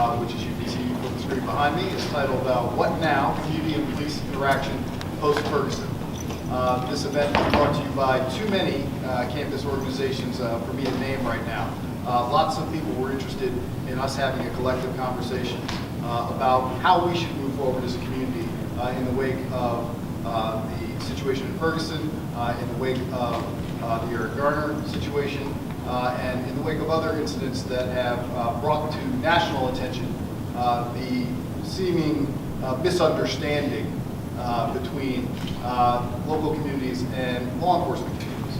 which as you can see from the screen behind me is titled What Now? Community and Police Interaction Post-Ferguson. This event is brought to you by too many campus organizations for me to name right now. Lots of people were interested in us having a collective conversation about how we should move forward as a community in the wake of the situation in Ferguson, in the wake of the Eric Garner situation, and in the wake of other incidents that have brought to national attention the seeming misunderstanding between local communities and law enforcement communities.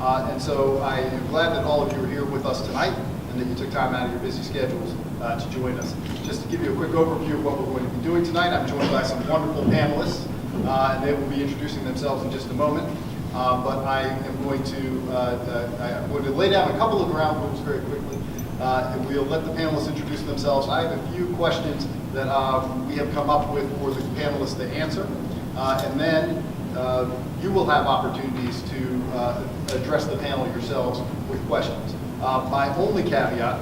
And so I am glad that all of you are here with us tonight and that you took time out of your busy schedules to join us. Just to give you a quick overview of what we're going to be doing tonight, I'm joined by some wonderful panelists, and they will be introducing themselves in just a moment. But I am going to lay down a couple of ground rules very quickly. We'll let the panelists introduce themselves. I have a few questions that we have come up with for the panelists to answer, and then you will have opportunities to address the panel yourselves with questions. My only caveat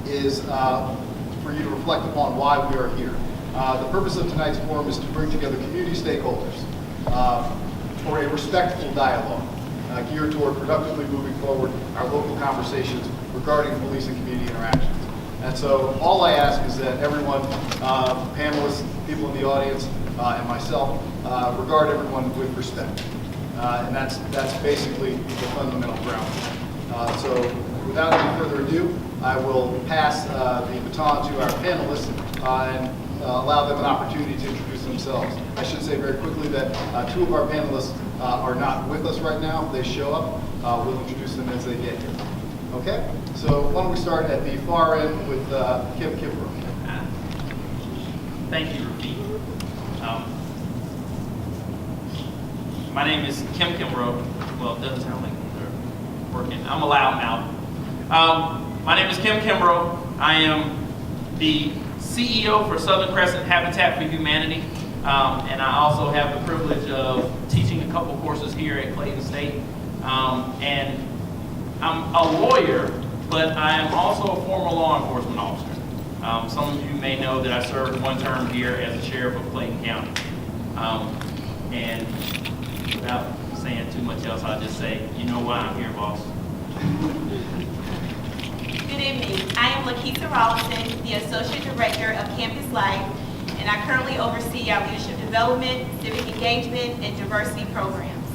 is for you to reflect upon why we are here. The purpose of tonight's forum is to bring together community stakeholders for a respectful dialogue geared toward productively moving forward our local conversations regarding police and community interactions. And so all I ask is that everyone, panelists, people in the audience, and myself, regard everyone with respect. And that's basically the fundamental ground. So without any further ado, I will pass the baton to our panelists and allow them an opportunity to introduce themselves. I should say very quickly that two of our panelists are not with us right now. If they show up, we'll introduce them as they get here. Okay? So why don't we start at the far end with Kim Kimbrough. Thank you, Rafiq. My name is Kim Kimbrough. Well, it doesn't sound like they're working. I'm a loud mouth. My name is Kim Kimbrough. I am the CEO for Southern Crescent Habitat for Humanity, and I also have the privilege of teaching a couple courses here at Clayton State. And I'm a lawyer, but I am also a former law enforcement officer. Some of you may know that I served one term here as the sheriff of Clayton County. And without saying too much else, I'll just say, you know why I'm here, boss. Good evening. I am Lakeisha Rollinson, the Associate Director of Campus Life, and I currently oversee our leadership development, civic engagement, and diversity programs.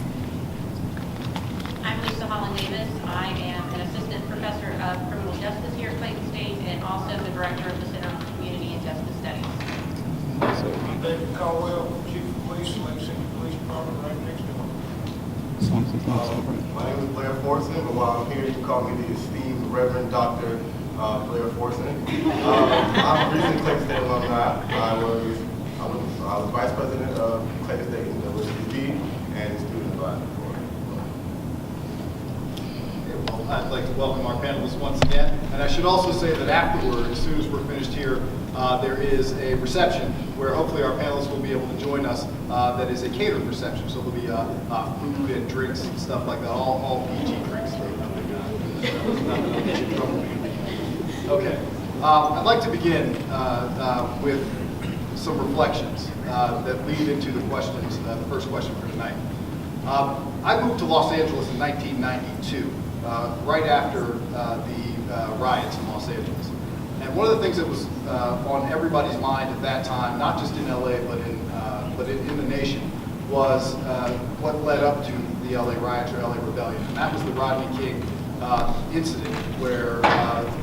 I'm Lisa Holland Davis. I am an Assistant Professor of Criminal Justice here at Clayton State and also the Director of the Center for Community and Justice Studies. I'm David Caldwell, Chief of Police, Lake City Police Department, right next door. My name is Blair Forson, but while I'm here, you can call me the esteemed Reverend Dr. Blair Forson. I'm a recent Clayton State alumni. I was Vice President of Clayton State University and student advisor for it. Well, I'd like to welcome our panelists once again. And I should also say that afterward, as soon as we're finished here, there is a reception where hopefully our panelists will be able to join us. That is a catered reception, so there'll be food and drinks and stuff like that, all PG drinks. Okay, I'd like to begin with some reflections that lead into the questions, the first question for tonight. I moved to Los Angeles in 1992, right after the riots in Los Angeles. And one of the things that was on everybody's mind at that time, not just in LA, but in the nation, was what led up to the LA riots or LA rebellion. And that was the Rodney King incident where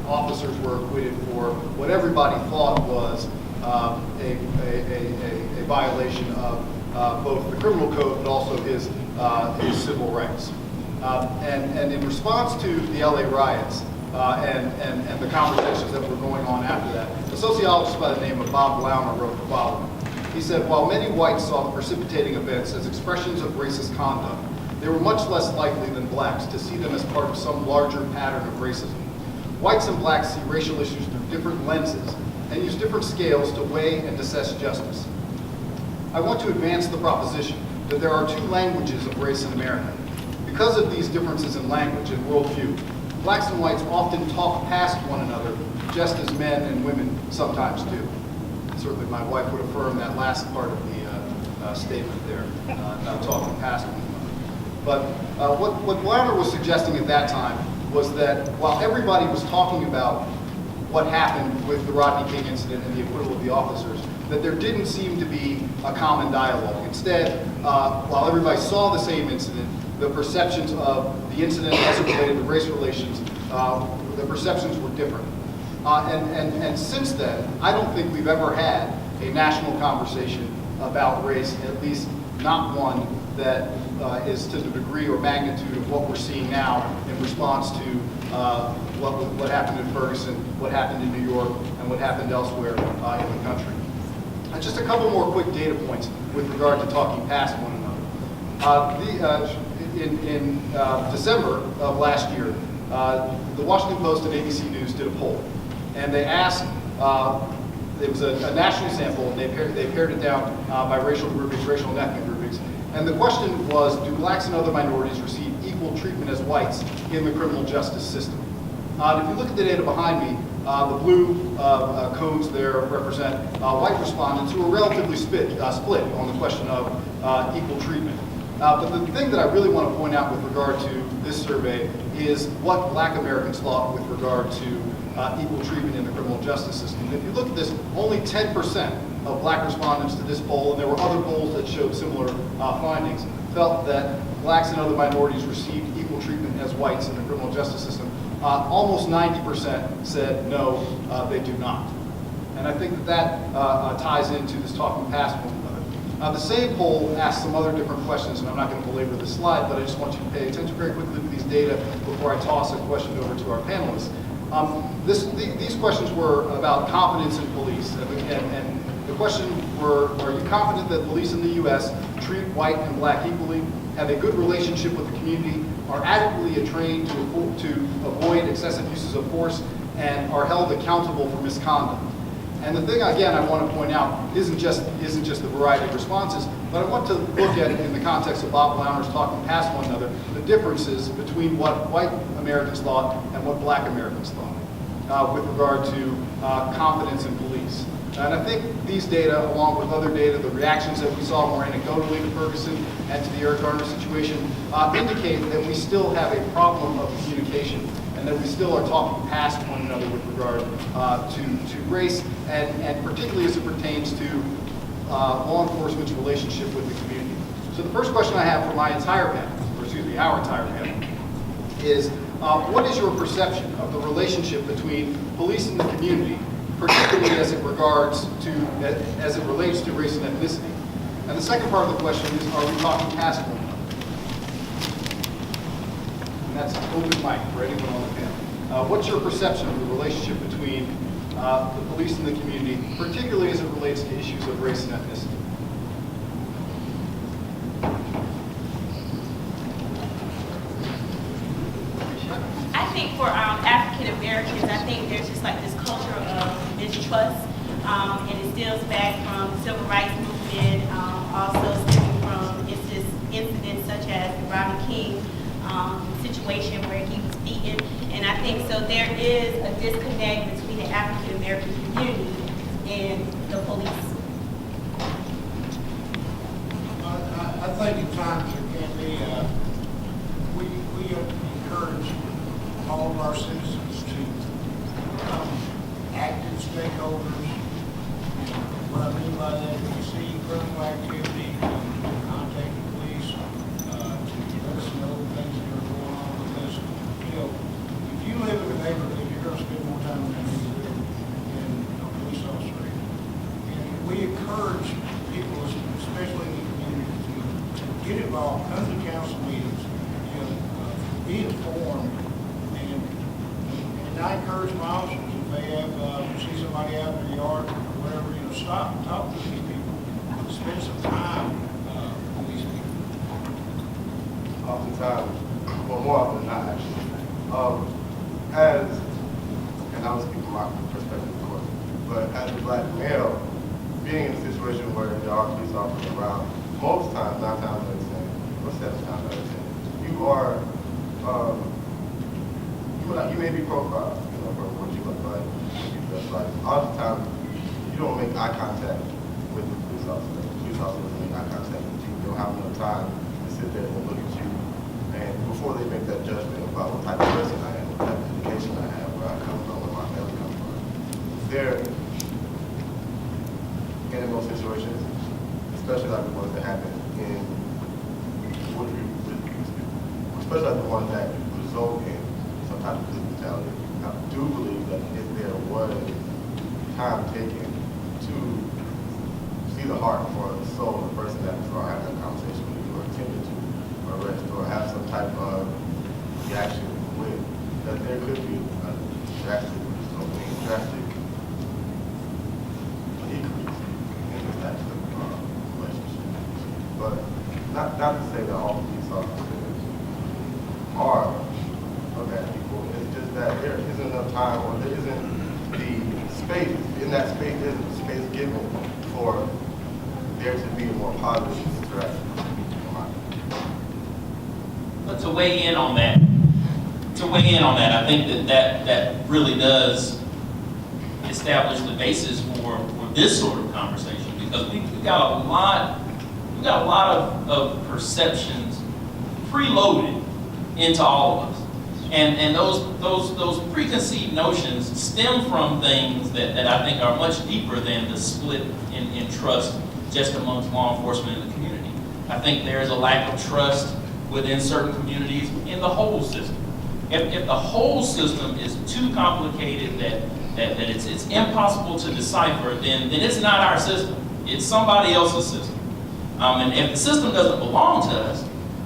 officers were acquitted for what everybody thought was a violation of both the criminal code but also his civil rights. And in response to the LA riots and the conversations that were going on after that, a sociologist by the name of Bob Laumer wrote the following. He said, while many whites saw the precipitating events as expressions of racist conduct, they were much less likely than blacks to see them as part of some larger pattern of racism. Whites and blacks see racial issues through different lenses and use different scales to weigh and assess justice. I want to advance the proposition that there are two languages of race in America. Because of these differences in language and worldview, blacks and whites often talk past one another, just as men and women sometimes do. Certainly my wife would affirm that last part of the statement there, about talking past one another. But what Lauder was suggesting at that time was that while everybody was talking about what happened with the Rodney King incident and the acquittal of the officers, that there didn't seem to be a common dialogue. Instead, while everybody saw the same incident, the perceptions of the incident as it related to race relations, the perceptions were different. And since then, I don't think we've ever had a national conversation about race, at least not one that is to the degree or magnitude of what we're seeing now in response to what happened in Ferguson, what happened in New York, and what happened elsewhere in the country. And just a couple more quick data points with regard to talking past one another. In December of last year, the Washington Post and ABC News did a poll, and they asked, it was a national sample, and they pared it down by racial groupings, racial and ethnic groupings. And the question was, do blacks and other minorities receive equal treatment as whites in the criminal justice system? If you look at the data behind me, the blue codes there represent white respondents who are relatively split on the question of equal treatment. But the thing that I really want to point out with regard to this survey is what black Americans thought with regard to equal treatment in the criminal justice system. And if you look at this, only 10% of black respondents to this poll, and there were other polls that showed similar findings, felt that blacks and other minorities received equal treatment as whites in the criminal justice system. Almost 90% said no, they do not. And I think that ties into this talking past one another. The same poll asked some other different questions, and I'm not going to belabor this slide, but I just want you to pay attention very quickly to these data before I toss a question over to our panelists. These questions were about confidence in police, and the question were, are you confident that police in the U.S. treat white and black equally, have a good relationship with the community, are adequately trained to avoid excessive uses of force, and are held accountable for misconduct? And the thing, again, I want to point out isn't just the variety of responses, but I want to look at it in the context of Bob Launer's talking past one another, the differences between what white Americans thought and what black Americans thought with regard to confidence in police. And I think these data, along with other data, the reactions that we saw more anecdotally to Ferguson and to the Eric Garner situation, indicate that we still have a problem of communication and that we still are talking past one another with regard to race, and particularly as it pertains to law enforcement's relationship with the community. So the first question I have for my entire panel, or excuse me, our entire panel, is what is your perception of the relationship between police and the community, particularly as it relates to race and ethnicity? And the second part of the question is, are we talking past one another? And that's an open mic for anyone on the panel. What's your perception of the relationship between the police and the community, particularly as it relates to issues of race and ethnicity? I think for African Americans, I think there's just like this culture of mistrust, and it stems back from the civil rights movement, also stemming from incidents such as the Rodney King situation where he was beaten. And I think so there is a disconnect between the African American community and the police. I think at times it can be, we encourage all of our citizens to become active stakeholders. And what I mean by that, if you see criminal activity, contact the police to let us know things that are going on with us. You know, if you live in a neighborhood, you're going to spend more time than you do in a police officer. And we encourage people, especially in the community, to get involved, come to council meetings, be informed. And I encourage my officers, if they have, see somebody out in their yard or whatever, stop and talk to these people, spend some time with these people. Oftentimes, well, more often than not, actually, and I was speaking from my perspective, of course, but as a black male, being in a situation where there are police officers around, most times, 9 times out of 10, or 7 times out of 10, you you may be profiled, for what you look like, what you dress like. Oftentimes, you don't make eye contact with the police officer. The police officer doesn't make eye contact with you. They don't have enough time to sit there and look at you. And before they make that judgment about what type of person I am, what type of education I have, where I come from, where my family comes from, they're in those situations, especially like the ones that happen in especially like the ones that result in some type of police brutality. I do believe that if there was time taken to see the heart or the soul of the person that is going to have that conversation with you or attempted to arrest or have some type of reaction with, that there could be a drastic decrease in this type of relationship. But not to say that all police officers are bad people. It's just that there isn't enough time, or there isn't the space, in that space, there isn't the space given for there to be a more positive interaction. But to weigh in on that, I think that really does establish the basis for this sort of conversation, because we've got a lot of perceptions preloaded into all of us. And those preconceived notions stem from things that I think are much deeper than the split in trust just amongst law enforcement in the community. I think there is a lack of trust within certain communities in the whole system. If the whole system is too complicated that it's impossible to decipher, then it's not our system. It's somebody else's system. And if the system doesn't belong to us,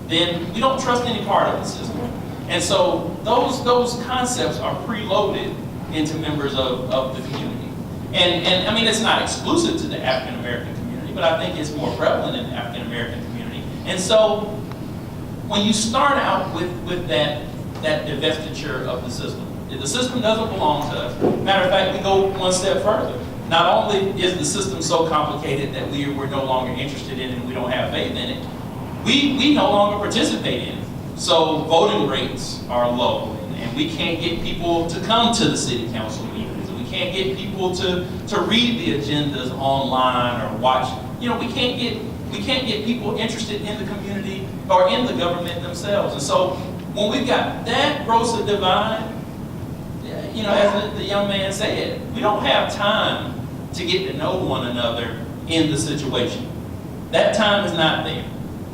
then we don't trust any part of the system. And so those concepts are preloaded into members of the community. And I mean, it's not exclusive to the African American community, but I think it's more prevalent in the African American community. And so when you start out with that divestiture of the system, if the system doesn't belong to us, matter of fact, we go one step further. Not only is the system so complicated that we're no longer interested in it and we don't have faith in it, we no longer participate in it. So voting rates are low, and we can't get people to come to the city council meetings. We can't get people to read the agendas online or watch. We can't get people interested in the community or in the government themselves. And so when we've got that gross a divide, as the young man said, we don't have time to get to know one another in the situation. That time is not there.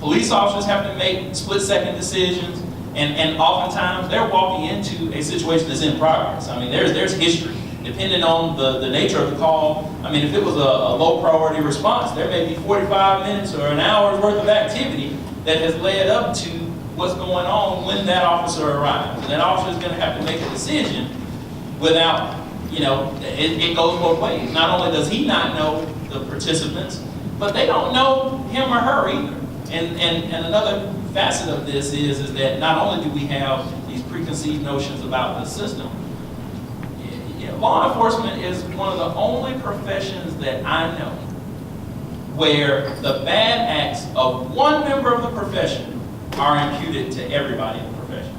Police officers have to make split-second decisions, and oftentimes they're walking into a situation that's in progress. I mean, there's history. Depending on the nature of the call, I mean, if it was a low-priority response, there may be 45 minutes or an hour's worth of activity that has led up to what's going on when that officer arrives. And that officer is going to have to make a decision without, it goes both ways. Not only does he not know the participants, but they don't know him or her either. And another facet of this is that not only do we have these preconceived notions about the system, law enforcement is one of the only professions that I know where the bad acts of one member of the profession are imputed to everybody in the profession.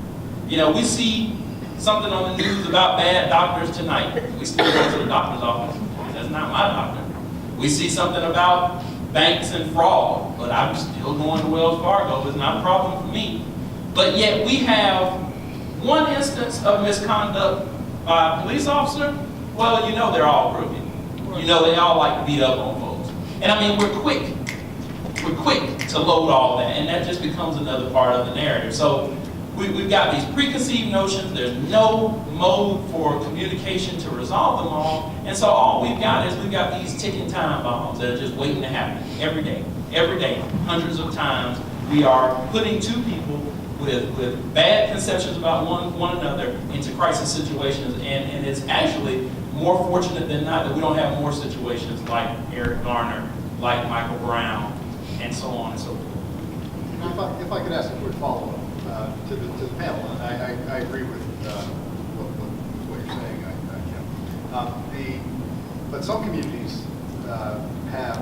We see something on the news about bad doctors tonight. We still go to the doctor's office. That's not my doctor. We see something about banks and fraud, but I'm still going to Wells Fargo. It's not a problem for me. But yet we have one instance of misconduct by a police officer. Well, they're all crooked. They all like to beat up on folks. And I mean, we're quick to load all that, and that just becomes another part of the narrative. So we've got these preconceived notions. There's no mode for communication to resolve them all. And so all we've got these ticking time bombs that are just waiting to happen every day, hundreds of times. We are putting two people with bad conceptions about one another into crisis situations. And it's actually more fortunate than not that we don't have more situations like Eric Garner, like Michael Brown, and so on and so forth. If I could ask a quick follow-up to the panel, and I agree with what you're saying, Kim. But some communities have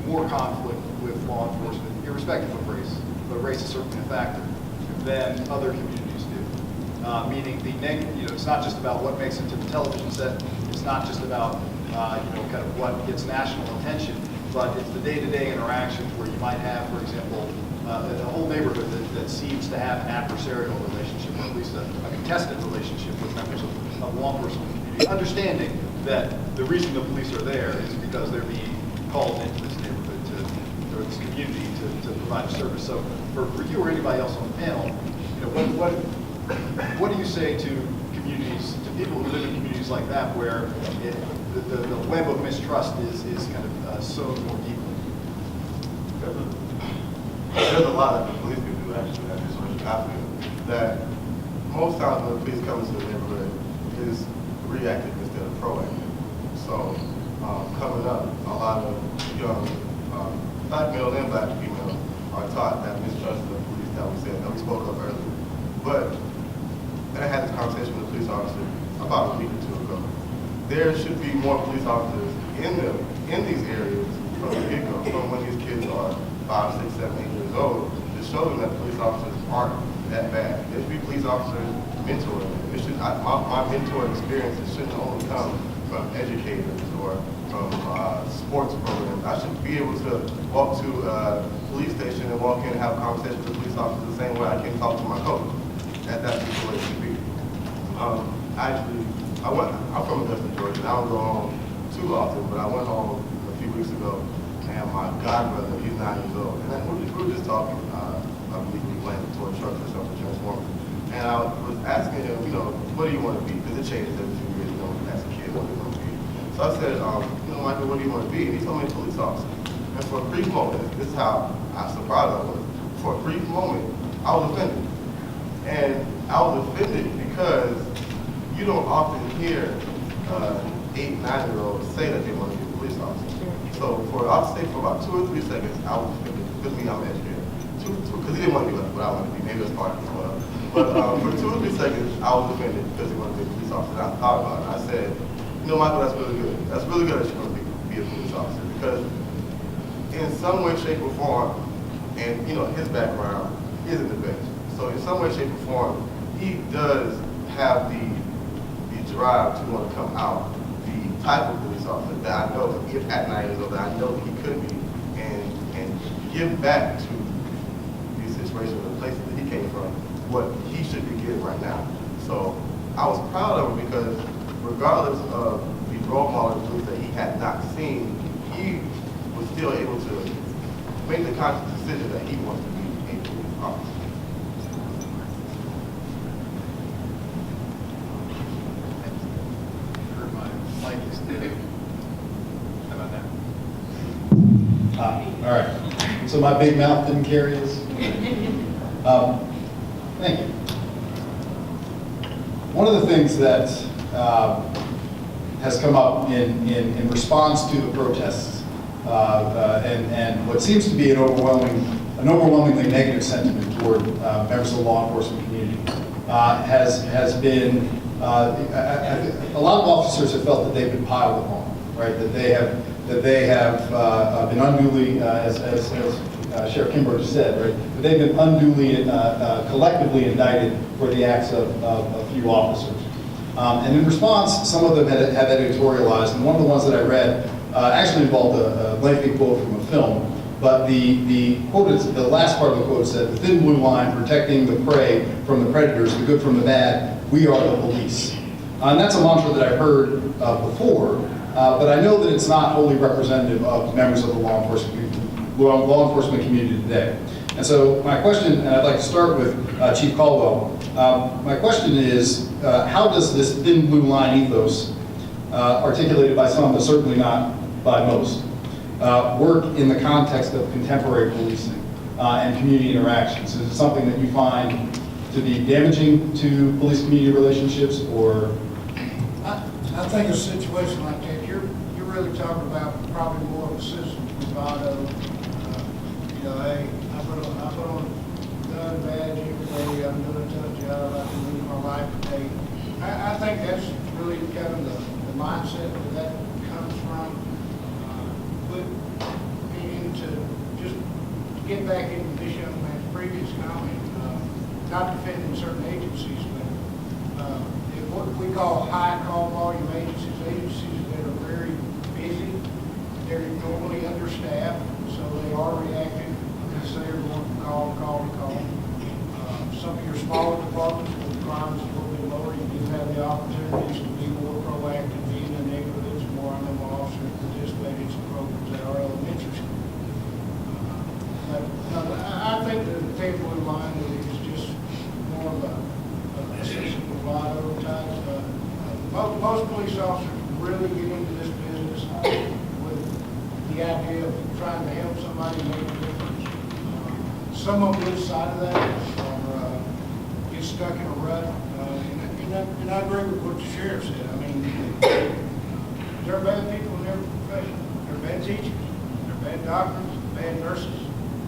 more conflict with law enforcement, irrespective of race, but race is certainly a factor, than other communities do. meaning it's not just about what makes it to the television set. It's not just about kind of what gets national attention, but it's the day-to-day interactions where you might have, for example, a whole neighborhood that seems to have an adversarial relationship, or at least a contested relationship with members of law enforcement community, understanding that the reason the police are there is because they're being called into this neighborhood or this community to provide a service. So for you or anybody else on the panel, what do you say to communities, to people who live in communities like that, where the web of mistrust is kind of sown more deeply? There's a lot that the police can do, actually. I feel that most times when the police come into the neighborhood, is reactive instead of proactive. So coming up, a lot of young black male and black female are taught that mistrust of the police that we spoke of earlier. But I had this conversation with a police officer about a week or two ago. There should be more police officers in these areas from the get-go, from when these kids are 5, 6, 7, 8 years old, to show them that police officers aren't that bad. There should be police officers mentoring them. My mentor experiences shouldn't only come from educators or from sports programs. I should be able to walk to a police station and walk in and have a conversation with the police officer the same way I can talk to my coach. That's the way it should be. I'm from Augusta, Georgia, and I don't go home too often, but I went home a few weeks ago, and my godbrother, he's 9 years old, and we were just talking. I believe we playing the toy trucks or something, Transformers. And I was asking him, what do you want to be? Because it changes every few years, as a kid, what do you want to be? So I said, Michael, what do you want to be? And he told me a police officer. And for a brief moment, this is how surprised I was. For a brief moment, I was offended. And I was offended because you don't often hear 8, 9-year-olds say that they want to be a police officer. So I'll say for about 2 or 3 seconds, I was offended. Because I'm an educator. Because he didn't want to be what I want to be. Maybe that's part of it as well. But for 2 or 3 seconds, I was offended because he wanted to be a police officer. And I thought about it. I said, Michael, that's really good. That's really good that you're going to be a police officer. Because in some way, shape, or form, and his background isn't the best. So in some way, shape, or form, he does have the drive to want to come out, the type of police officer that I know at 9 years old that I know that he could be, and give back to these situations and the places that he came from, what he should be getting right now. So I was proud of him because regardless of the role model police that he had not seen, he was still able to make the conscious decision that he wants to be a police officer. Mike is dead. How about that? All right. So my big mouth didn't carry us. Thank you. One of the things that has come up in response to the protests and what seems to be an overwhelmingly negative sentiment toward members of the law enforcement community has been a lot of officers have felt that they've been piled upon, right? That they have been unduly, as Sheriff Kimbrough just said, right? That they've been unduly collectively indicted for the acts of a few officers. And in response, some of them have editorialized, and one of the ones that I read actually involved a lengthy quote from a film. But the quote is, the last part of the quote said, "The thin blue line protecting the prey from the predators, the good from the bad, we are the police." And that's a mantra that I've heard before, but I know that it's not wholly representative of members of the law enforcement community today. And so my question, and I'd like to start with Chief Caldwell, my question is, how does this thin blue line ethos, articulated by some, but certainly not by most, work in the context of contemporary policing and community interactions? Is it something that you find to be damaging to police-community relationships, or? I think a situation like that, you're really talking about probably more of a citizen bravado. Hey, I put on a gun badge every day, I'm doing a tough job, I can lose my life today. I think that's really kind of the mindset that comes from. But to get back into this young man's previous comment, not defending certain agencies, but what we call high call volume agencies, agencies that are very busy. They're normally understaffed, so they are reactive because they are going from call to call to call. Some of your smaller departments where the crime is a little bit lower, you do have the opportunities to be more proactive, be in the neighborhoods, more animal officers, participate in some programs at our elementary school. But no, I think that the table in line is just more of a assistant bravado type. Most police officers really get into this business with the idea of trying to help somebody make a difference. Some of them lose sight of that or get stuck in a rut. And I agree with what the sheriff said. I mean, there are bad people in every profession. There are bad teachers, there are bad doctors, bad nurses,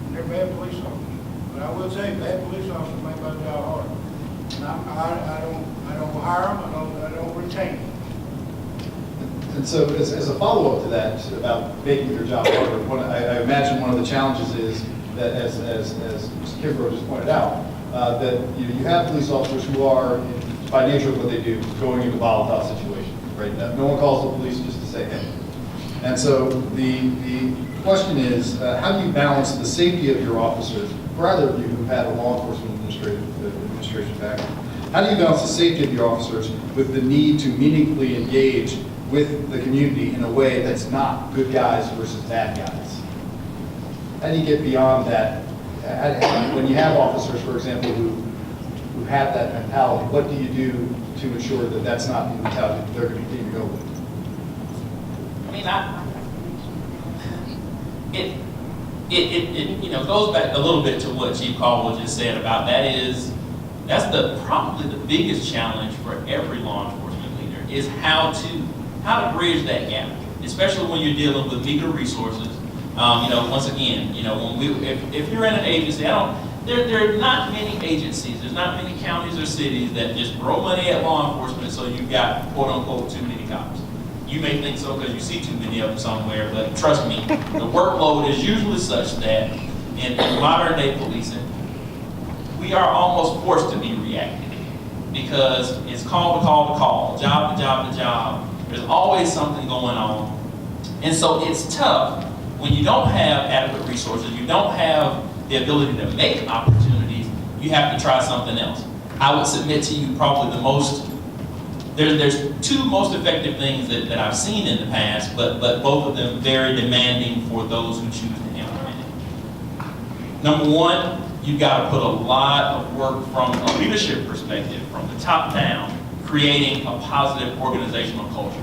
and there are bad police officers. But I will say, bad police officers make my job hard. And I don't hire them, I don't retain them. And so as a follow-up to that, about making your job harder, I imagine one of the challenges is that, as Mr. Kimbrough just pointed out, that you have police officers who are, by nature of what they do, going into volatile situations, right? No one calls the police just to say, hey. And so the question is, how do you balance the safety of your officers, for either of you who've had a law enforcement administration background, how do you balance the safety of your officers with the need to meaningfully engage with the community in a way that's not good guys versus bad guys? How do you get beyond that? When you have officers, for example, who have that mentality, what do you do to ensure that that's not the mentality that they're going to continue to go with? It goes back a little bit to what Chief Caldwell just said about that's probably the biggest challenge for every law enforcement leader is how to bridge that gap, especially when you're dealing with meager resources. Once again, if you're in an agency, there are not many agencies, there's not many counties or cities that just throw money at law enforcement so you've got quote unquote too many cops. You may think so because you see too many of them somewhere, but trust me, the workload is usually such that in modern day policing, we are almost forced to be reactive because it's call to call to call, job to job to job. There's always something going on. And so it's tough when you don't have adequate resources, you don't have the ability to make opportunities, you have to try something else. I would submit to you probably there's two most effective things that I've seen in the past, but both of them very demanding for those who choose to implement it. Number one, you've got to put a lot of work from a leadership perspective, from the top down, creating a positive organizational culture,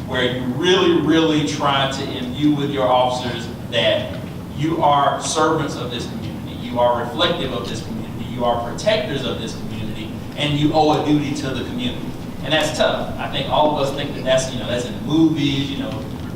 where you really, really try to imbue with your officers that you are servants of this community, you are reflective of this community, you are protectors of this community, and you owe a duty to the community. And that's tough. I think all of us think that's in the movies,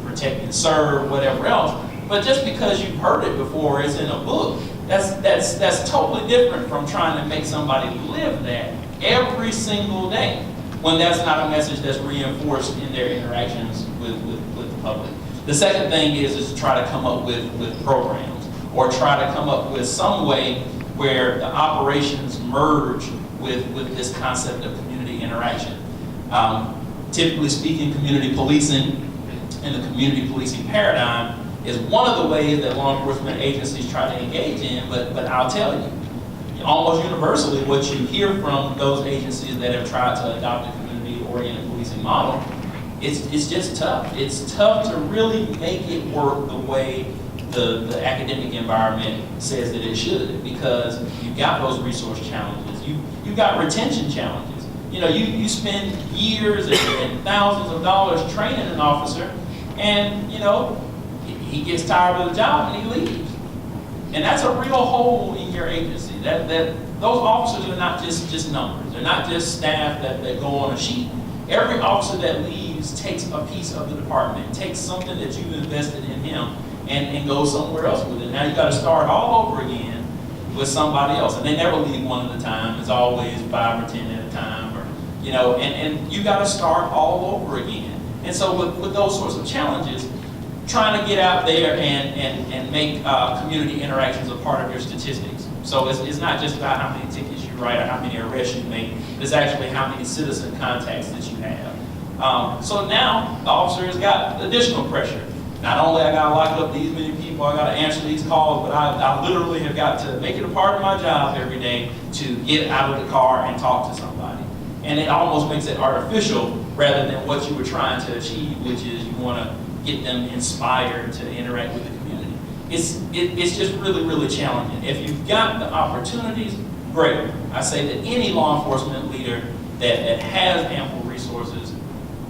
protect and serve, whatever else. But just because you've heard it before, it's in a book, that's totally different from trying to make somebody live that every single day, when that's not a message that's reinforced in their interactions with the public. The second thing is to try to come up with programs, or try to come up with some way where the operations merge with this concept of community interaction. Typically speaking, community policing and the community policing paradigm is one of the ways that law enforcement agencies try to engage in, but I'll tell you, almost universally, what you hear from those agencies that have tried to adopt a community-oriented policing model, it's just tough. It's tough to really make it work the way the academic environment says that it should, because you've got those resource challenges. You've got retention challenges. You spend years and thousands of dollars training an officer, and he gets tired of the job and he leaves. And that's a real hole in your agency. That those officers are not just numbers. They're not just staff that go on a sheet. Every officer that leaves takes a piece of the department, takes something that you've invested in him, and goes somewhere else with it. Now you got to start all over again with somebody else, and they never leave one at a time. It's always 5 or 10 at a time, and you got to start all over again. And so with those sorts of challenges, trying to get out there and make community interactions a part of your statistics. So it's not just about how many tickets you write or how many arrests you make. It's actually how many citizen contacts that you have. So now the officer has got additional pressure. Not only I got to lock up these many people, I got to answer these calls, but I literally have got to make it a part of my job every day to get out of the car and talk to somebody. And it almost makes it artificial rather than what you were trying to achieve, which is you want to get them inspired to interact with the community. It's just really, really challenging. If you've got the opportunities, great. I say that any law enforcement leader that has ample resources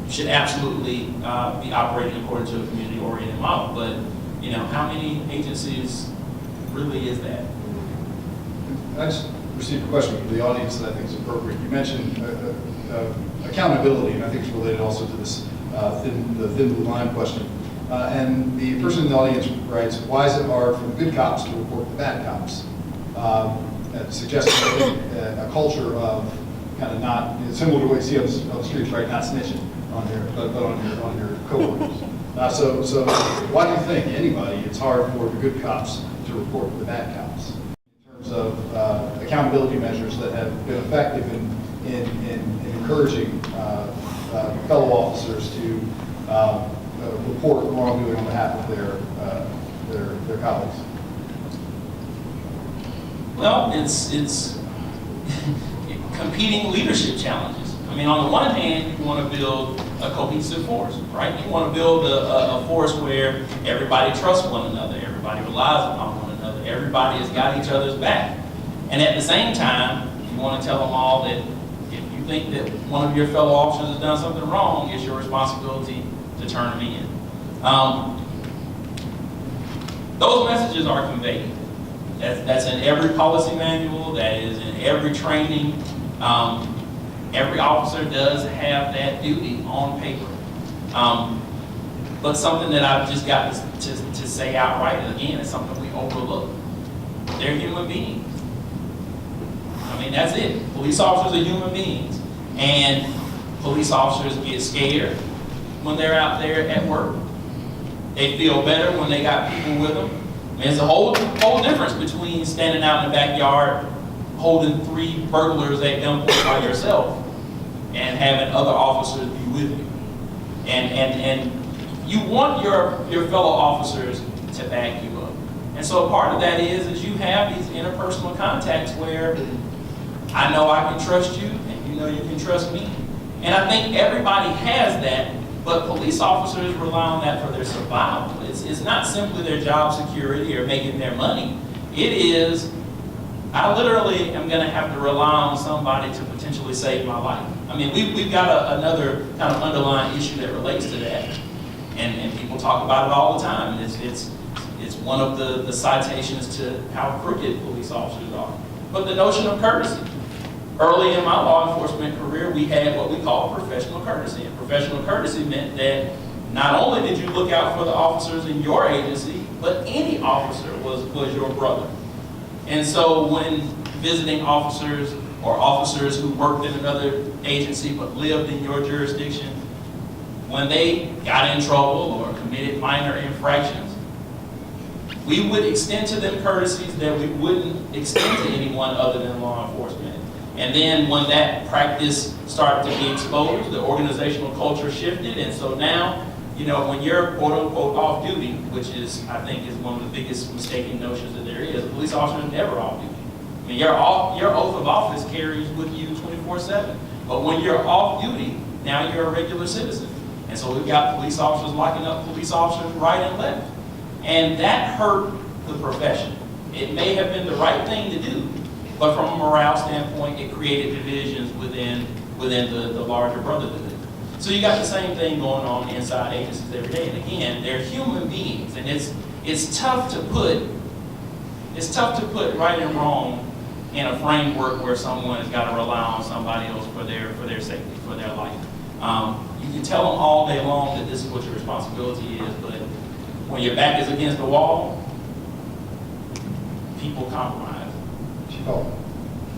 should absolutely be operating according to a community-oriented model. But, you know, how many agencies really is that? I just received a question from the audience that I think is appropriate. You mentioned accountability, and I think it's related also to this the thin blue line question. And the person in the audience writes, why is it hard for the good cops to report the bad cops? Suggesting a culture of kind of not, similar to what you see on the streets, right, not snitching on your coworkers. So why do you think anybody, it's hard for the good cops to report the bad cops? In terms of accountability measures that have been effective in encouraging fellow officers to report wrongdoing on behalf of their colleagues. Well, it's competing leadership challenges. I mean, on the one hand, you want to build a cohesive force, right? You want to build a force where everybody trusts one another, everybody relies upon one another, everybody has got each other's back. And at the same time, you want to tell them all that if you think that one of your fellow officers has done something wrong, it's your responsibility to turn them in. Those messages are conveyed. That's in every policy manual, that is in every training. Every officer does have that duty on paper. But something that I've just got to say outright, again, is something we overlook. They're human beings. I mean, that's it. Police officers are human beings. And police officers get scared when they're out there at work. They feel better when they got people with them. I mean, there's a whole difference between standing out in the backyard holding 3 burglars at gunpoint by yourself and having other officers be with you. And you want your fellow officers to back you up. And so part of that is you have these interpersonal contacts where I know I can trust you and you know you can trust me. And I think everybody has that, but police officers rely on that for their survival. It's not simply their job security or making their money. It is, I literally am going to have to rely on somebody to potentially save my life. I mean, we've got another kind of underlying issue that relates to that. And people talk about it all the time. It's one of the citations to how crooked police officers are. But the notion of courtesy. Early in my law enforcement career, we had what we call professional courtesy. And professional courtesy meant that not only did you look out for the officers in your agency, but any officer was your brother. And so when visiting officers or officers who worked in another agency but lived in your jurisdiction, when they got in trouble or committed minor infractions, we would extend to them courtesies that we wouldn't extend to anyone other than law enforcement. And then when that practice started to be exposed, the organizational culture shifted, and so now, you know, when you're quote-unquote off-duty, which is, I think, is one of the biggest mistaken notions that there is, a police officer is never off-duty. I mean, your oath of office carries with you 24/7. But when you're off-duty, now you're a regular citizen. And so we've got police officers locking up police officers right and left. And that hurt the profession. It may have been the right thing to do, but from a morale standpoint, it created divisions within the larger brotherhood. So you got the same thing going on inside agencies every day. And again, they're human beings, and it's tough to put right and wrong in a framework where someone has got to rely on somebody else for their safety, for their life. You can tell them all day long that this is what your responsibility is, but when your back is against the wall, people compromise.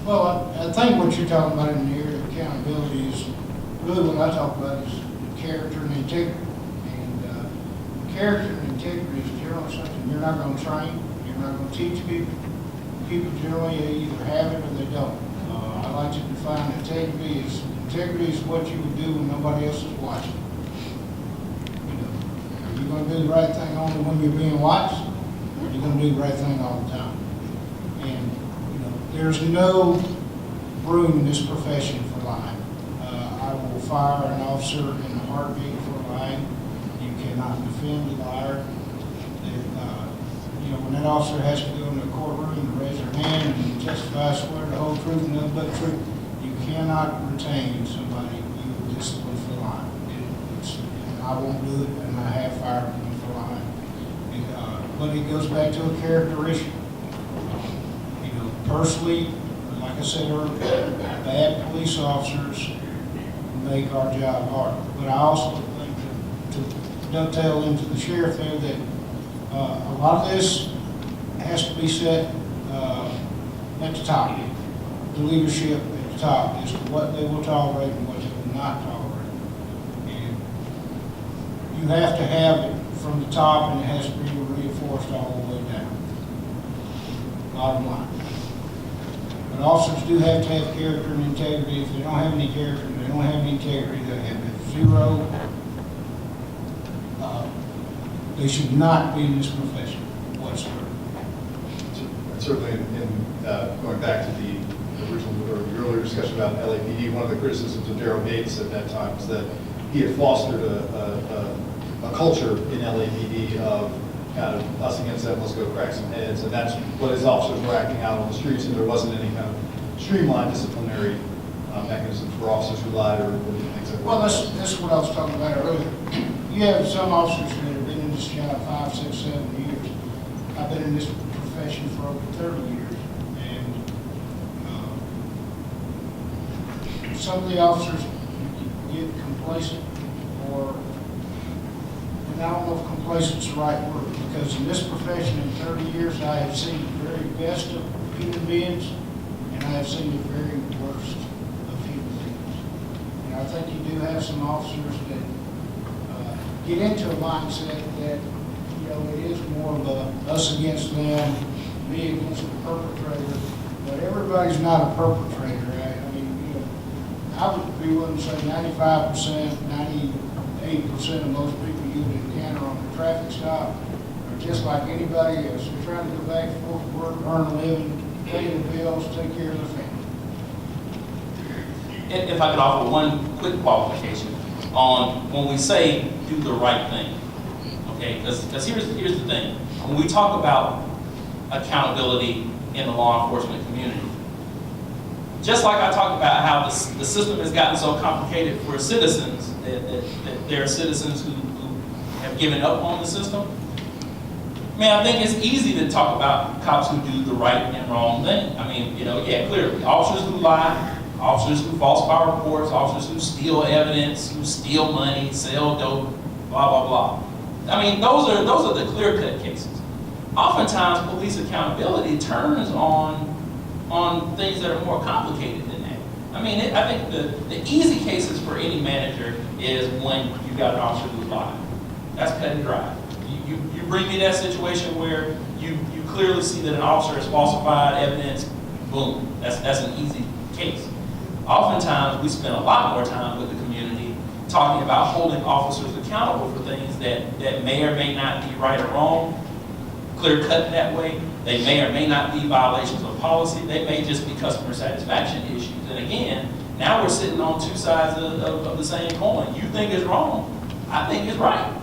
Well, I think what you're talking about in the area of accountability is really what I talk about is character and integrity. And character and integrity is generally something you're not going to train, you're not going to teach people. people generally either have it or they don't. I like to define integrity is what you would do when nobody else is watching. You know, are you going to do the right thing only when you're being watched, or are you going to do the right thing all the time? And you know, there's no room in this profession for lying. I will fire an officer in a heartbeat for lying. You cannot defend a liar. You know, when that officer has to go into a courtroom and raise their hand and testify, swear the whole truth and nothing but the truth, you cannot retain somebody you will discipline for lying. And I won't do it, and I have fired them for lying. But it goes back to a character issue. You know, personally, like I said earlier, bad police officers make our job hard. But I also think to dovetail into the sheriff there that a lot of this has to be set at the top. The leadership at the top as to what they will tolerate and what they will not tolerate. And you have to have it from the top, and it has to be reinforced all the way down. Bottom line. But officers do have to have character and integrity. If they don't have any character, they don't have any integrity, they have zero. They should not be in this profession whatsoever. Certainly, going back to the original or the earlier discussion about LAPD, one of the criticisms of Darrell Gates at that time was that he had fostered a culture in LAPD of kind of us against them, let's go crack some heads, and that's what his officers were acting out on the streets, and there wasn't any kind of streamlined disciplinary mechanism for officers who lied or did things like that. Well, that's what I was talking about earlier. You have some officers that have been in this job 5, 6, 7 years. I've been in this profession for over 30 years, and some of the officers get complacent, and I don't know if complacent is the right word, because in this profession in 30 years, I have seen the very best of human beings, and I have seen the very worst of human beings. And I think you do have some officers that get into a mindset that, you know, it is more of a us against them, me against the perpetrator, but everybody's not a perpetrator. I mean, you know, I would be willing to say 95%, 98% of most people you would encounter on the traffic stop are just like anybody else. They're trying to go back and forth to work, earn a living, pay their bills, take care of their family. If I could offer one quick qualification on when we say do the right thing, okay? Because here's the thing. When we talk about accountability in the law enforcement community, just like I talked about how the system has gotten so complicated for citizens, that there are citizens who have given up on the system, I think it's easy to talk about cops who do the right and wrong thing. I mean, you know, yeah, clearly, officers who lie, officers who falsify reports, officers who steal evidence, who steal money, sell dope, blah, blah, blah. I mean, those are the clear-cut cases. Oftentimes, police accountability turns on things that are more complicated than that. I mean, I think the easy cases for any manager is when you've got an officer who lied. That's cut and dry. You bring me that situation where you clearly see that an officer has falsified evidence, boom, that's an easy case. Oftentimes, we spend a lot more time with the community talking about holding officers accountable for things that may or may not be right or wrong, clear cut that way. They may or may not be violations of policy. They may just be customer satisfaction issues. And again, now we're sitting on two sides of the same coin. You think it's wrong. I think it's right.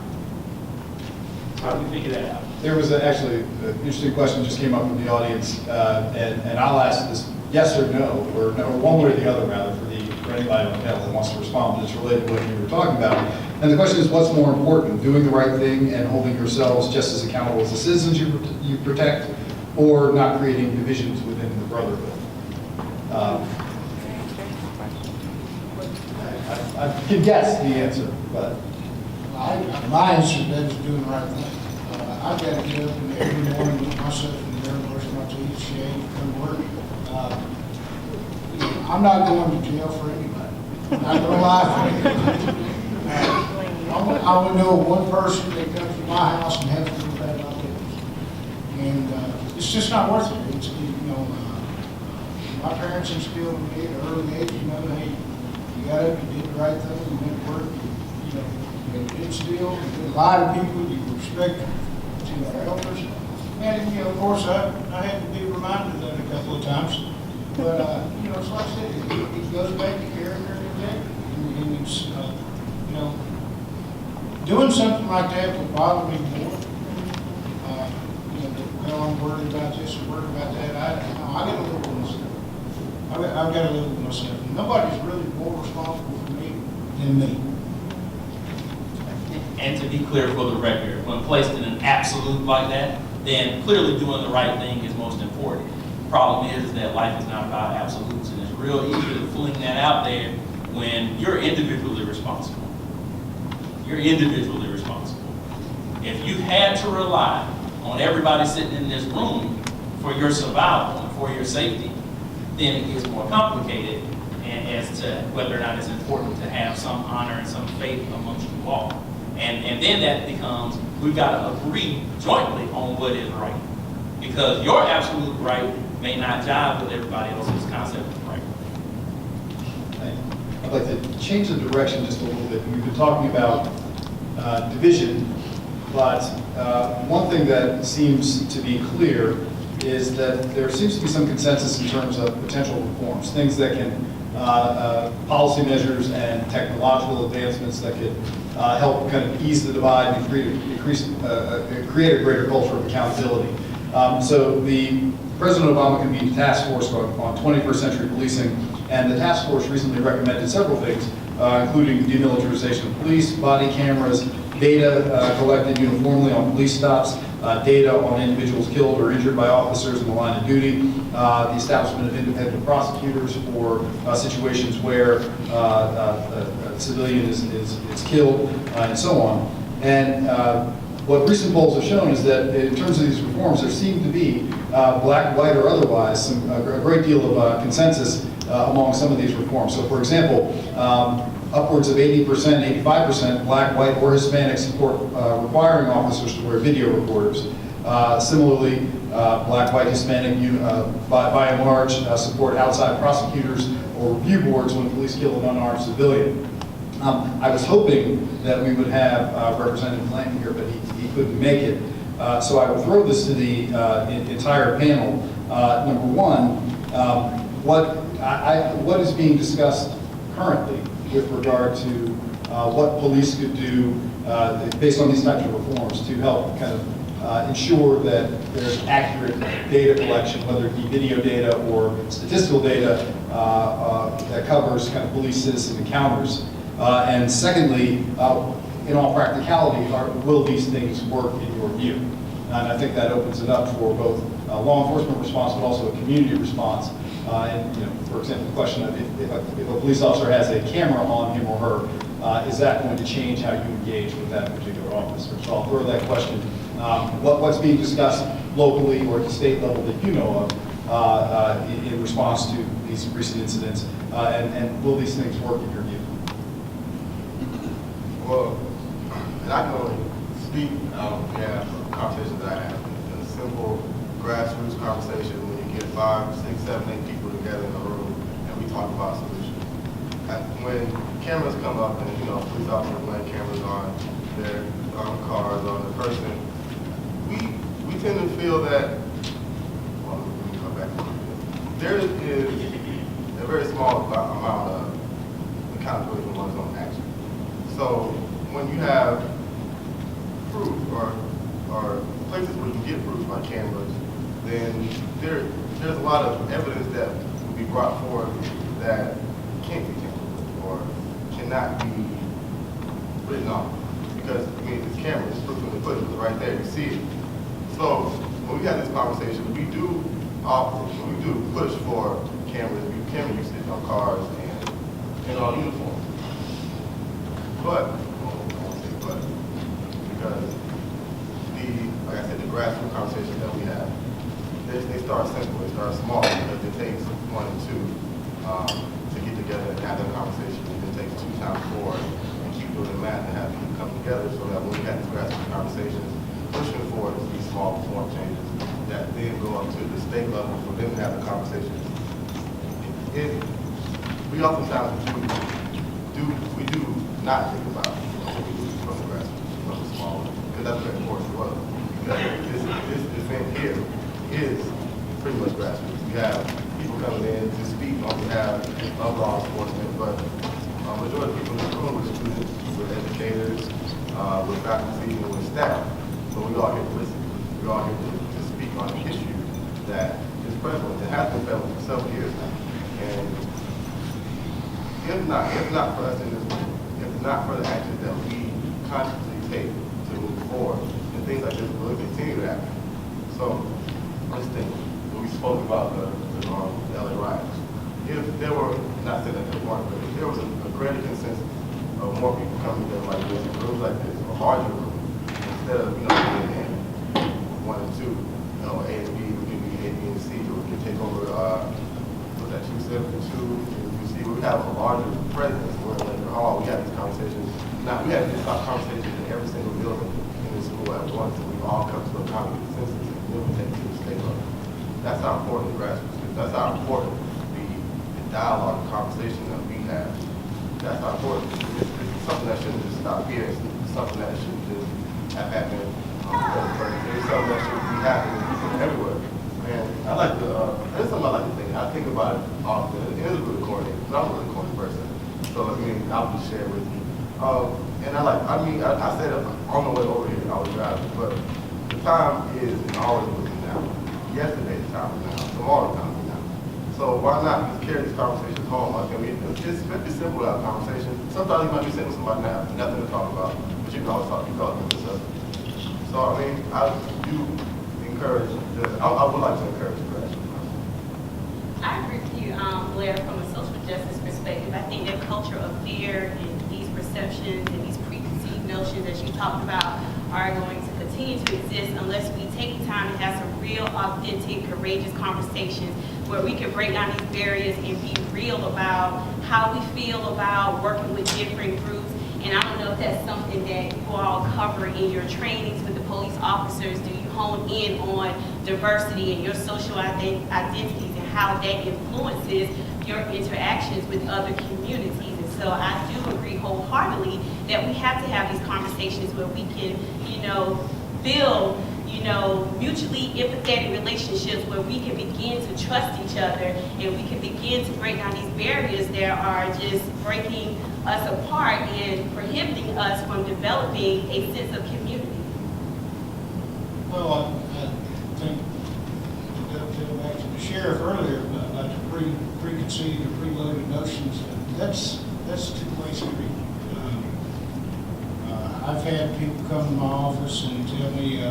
How do we figure that out? There was actually an interesting question just came up from the audience, and I'll ask this yes or no, or one way or the other rather, for anybody on the panel that wants to respond, but it's related to what you were talking about. And the question is, what's more important, doing the right thing and holding yourselves just as accountable as the citizens you protect, or not creating divisions within the brotherhood? I can guess the answer, but. My answer to that is doing the right thing. I've got to get up in every morning, get myself in the mirror, brush my teeth, shave, come to work. I'm not going to jail for anybody. I'm not going to lie for anybody. I would know one person that comes to my house and has to do bad like this. And it's just not worth it. It's, you know, My parents instilled in me at an early age, you know, hey, you got up, you did the right thing, you went to work, you didn't steal, you didn't lie to people, you respect our elders. And, of course, I had to be reminded of that a couple of times. But, it's like I said, it goes back to character and integrity. And it's, doing something like that would bother me more. Well, I'm worried about this or worried about that. I got to live with myself. I've got to live with myself. Nobody's really more responsible for me than me. And to be clear for the record, when placed in an absolute like that, then clearly doing the right thing is most important. The problem is that life is not about absolutes, and it's real easy to fling that out there when you're individually responsible. You're individually responsible. If you had to rely on everybody sitting in this room for your survival and for your safety, then it gets more complicated as to whether or not it's important to have some honor and some faith amongst you all. And then that becomes, we've got to agree jointly on what is right. Because your absolute right may not jive with everybody else's concept of right. I'd like to change the direction just a little bit. We've been talking about division, but one thing that seems to be clear is that there seems to be some consensus in terms of potential reforms, things that can, policy measures and technological advancements that could help kind of ease the divide and create a greater culture of accountability. So the President Obama convened a task force on 21st century policing, and the task force recently recommended several things, including demilitarization of police, body cameras, data collected uniformly on police stops, data on individuals killed or injured by officers in the line of duty, the establishment of independent prosecutors for situations where a civilian is killed, and so on. And what recent polls have shown is that in terms of these reforms, there seem to be, black, white, or otherwise, a great deal of consensus among some of these reforms. So, for example, upwards of 80%, 85% black, white, or Hispanic support requiring officers to wear video recorders. Similarly, black, white, Hispanic, by and large, support outside prosecutors or review boards when police kill an unarmed civilian. I was hoping that we would have Representative Clayton here, but he couldn't make it. So I will throw this to the entire panel. Number one, what is being discussed currently with regard to what police could do based on these types of reforms to help kind of ensure that there's accurate data collection, whether it be video data or statistical data that covers kind of police-citizen encounters. And secondly, in all practicality, will these things work in your view? And I think that opens it up for both law enforcement response, but also a community response. And for example, the question of if a police officer has a camera on him or her, is that going to change how you engage with that particular officer? So I'll throw that question. What's being discussed locally or at the state level that you know of in response to these recent incidents, and will these things work in your view? Well, and I can only speak on behalf of conversations that I have. A simple grassroots conversation when you get 5, 6, 7, 8 people together in a room and we talk about solutions. When cameras come up and police officers putting cameras on their cars, on the person, we tend to feel that, well, let me come back to it. There is a very small amount of accountability for one's own action. So when you have proof or places where you can get proof by cameras, then there's a lot of evidence that will be brought forward that can't be tampered with or cannot be written off. Because, it's cameras, it's proof in the footage, it's right there, you see it. So when we have this conversation, we do push for camera usage on cars and on uniforms. But, because like I said, the grassroots conversations that we have, they start simple, they start small, because it takes 1 and 2 to get together and have that conversation. It takes 2 times 4 and keep doing the math and have people come together so that when we have these grassroots conversations, pushing forward these small form changes that then go up to the state level for them to have the conversations we oftentimes we do not think about what we do from the grassroots, from the small, because that's very important to us. Because this event here is pretty much grassroots. We have people coming in to speak on behalf of law enforcement, but majority of people in the room with students, with educators, with faculty, and with staff. So we all here to listen. We all here to speak on an issue that is prevalent. It has been prevalent for several years now. And if not for us in this room, if not for the actions that we consciously take to move forward, then things like this will continue to happen. So, let's think. When we spoke about the LA riots, if there were, not saying that there weren't, but if there was a greater consensus of more people coming together like this, in rooms like this, a larger room, instead of, being in 1 and 2, A and B, we can be A, B, and C, or we can take over, what's that, 2, 7, and 2, and see, we have a larger presence, we're in Laker Hall, we have these conversations. Now, we have these conversations in every single building in the school at once, and we all come to a common consensus, and then we take it to the state level. That's how important the grassroots is. That's how important the dialogue, the conversation that we have. That's how important it's something that shouldn't just stop here. It's something that shouldn't just have happened it's something that should be happening everywhere. And I like to, there's something I like to think. I think about it often. It is really corny, but I'm a really corny person. So, I'll just share with you. And I said it on the way over here, I was driving, but the time is always moving now. Yesterday's time is now. Tomorrow's time is now. So why not just carry these conversations home? It's pretty simple to have a conversation. Sometimes you might be sitting with somebody and have nothing to talk about, but you can always talk about yourself. So, I do encourage, I would like to encourage the grassroots. I agree with you, Blair, from a social justice perspective. I think that culture of fear and these perceptions and these preconceived notions that you talked about are going to continue to exist unless we take the time to have some real, authentic, courageous conversations where we can break down these barriers and be real about how we feel about working with different groups. And I don't know if that's something that you all cover in your trainings with the police officers. Do you hone in on diversity and your social identities and how that influences your interactions with other communities? And so I do agree wholeheartedly that we have to have these conversations where we can, build, mutually empathetic relationships where we can begin to trust each other and we can begin to break down these barriers that are just breaking us apart and prohibiting us from developing a sense of community. Well, I think, to go back to the sheriff earlier about the preconceived or preloaded notions, that's a two-way street. I've had people come to my office and tell me,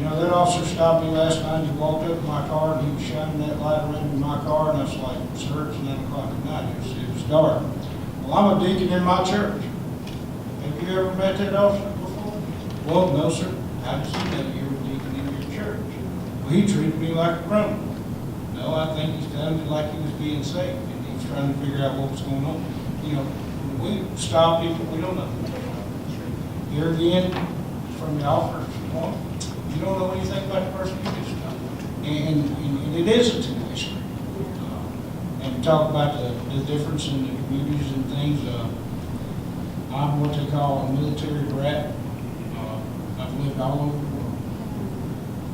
that officer stopped me last night, he walked up to my car and he was shining that light around in my car, and I was like, sir, it's 9 o'clock at night, it was dark. Well, I'm a deacon in my church. Have you ever met that officer before? Well, no, sir. How does he know you're a deacon in your church? Well, he treated me like a criminal. No, I think he's done it like he was being safe, and he was trying to figure out what was going on. When we stop people, we don't know. Here again, from the officer's point, you don't know anything about the person you just stopped. And it is a two-way street. And talk about the difference in the communities and things. I'm what they call a military brat. I've lived all over the world.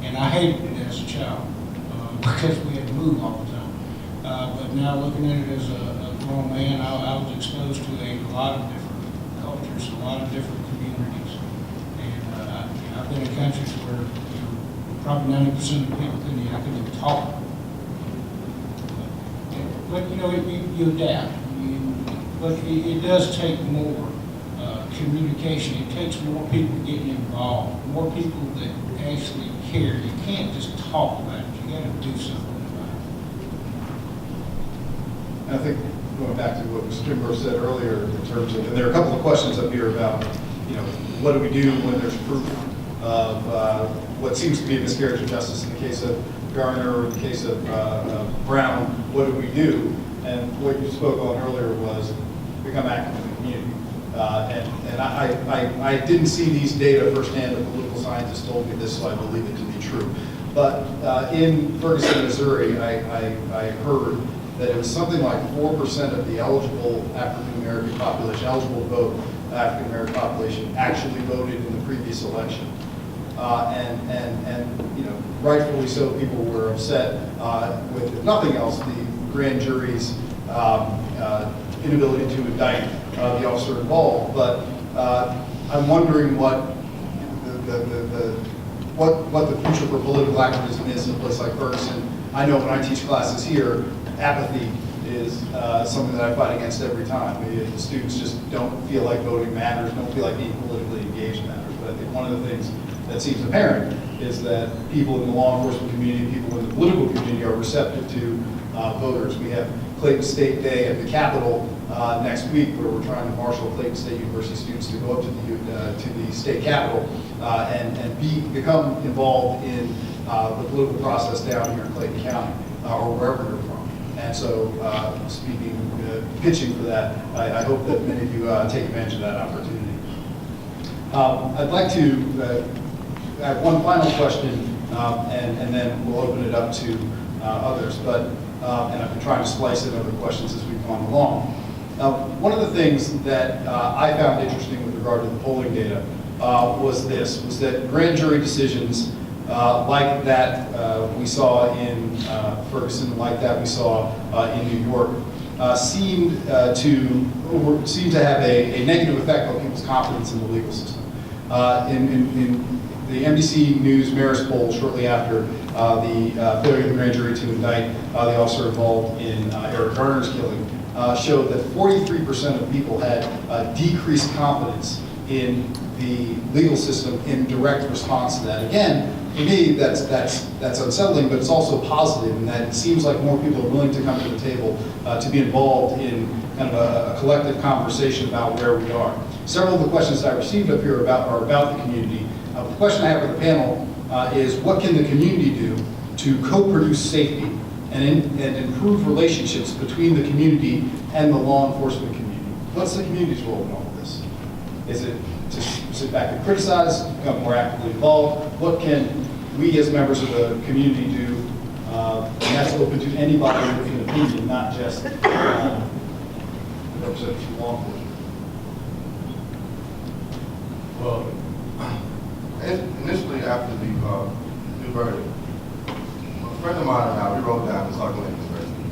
And I hated it as a child because we had to move all the time. But now looking at it as a grown man, I was exposed to a lot of different cultures, a lot of different communities. And I've been in countries where probably 90% of the people couldn't even talk. But you adapt. But it does take more communication. It takes more people getting involved, more people that actually care. You can't just talk about it. You got to do something about it. I think going back to what Mr. Kimbrough said earlier in terms of, and there are a couple of questions up here about, what do we do when there's proof of what seems to be a miscarriage of justice in the case of Garner or in the case of Brown, what do we do? And what you spoke on earlier was become active in the community. And I didn't see these data firsthand. The political scientists told me this, so I believe it to be true. But in Ferguson, Missouri, I heard that it was something like 4% of the eligible African-American population, eligible to vote African-American population, actually voted in the previous election. And you know, rightfully so, people were upset with, if nothing else, the grand jury's inability to indict the officer involved. But I'm wondering what what the future for political activism is in a place like Ferguson. I know when I teach classes here, apathy is something that I fight against every time. The students just don't feel like voting matters, don't feel like being politically engaged matters. But I think one of the things that seems apparent is that people in the law enforcement community, people in the political community are receptive to voters. We have Clayton State Day at the Capitol next week, where we're trying to marshal Clayton State University students to go up to the state capitol and become involved in the political process down here in Clayton County or wherever you're from. And so, pitching for that, I hope that many of you take advantage of that opportunity. I'd like to have one final question, and then we'll open it up to others. But and I've been trying to splice in other questions as we've gone along. One of the things that I found interesting with regard to the polling data was that grand jury decisions like that we saw in Ferguson, like that we saw in New York, seemed to have a negative effect on people's confidence in the legal system. In the NBC News Marist poll shortly after the failure of the grand jury to indict the officer involved in Eric Garner's killing showed that 43% of people had decreased confidence in the legal system in direct response to that. Again, for me, that's unsettling, but it's also positive in that it seems like more people are willing to come to the table to be involved in kind of a collective conversation about where we are. Several of the questions I received up here are about the community. The question I have for the panel is, what can the community do to co-produce safety and improve relationships between the community and the law enforcement community? What's the community's role in all of this? Is it to sit back and criticize, become more actively involved? What can we as members of the community do? And that's open to anybody with an opinion, not just representatives from law enforcement. Well, initially after the new verdict, a friend of mine and I, we rode down to Clarkland University.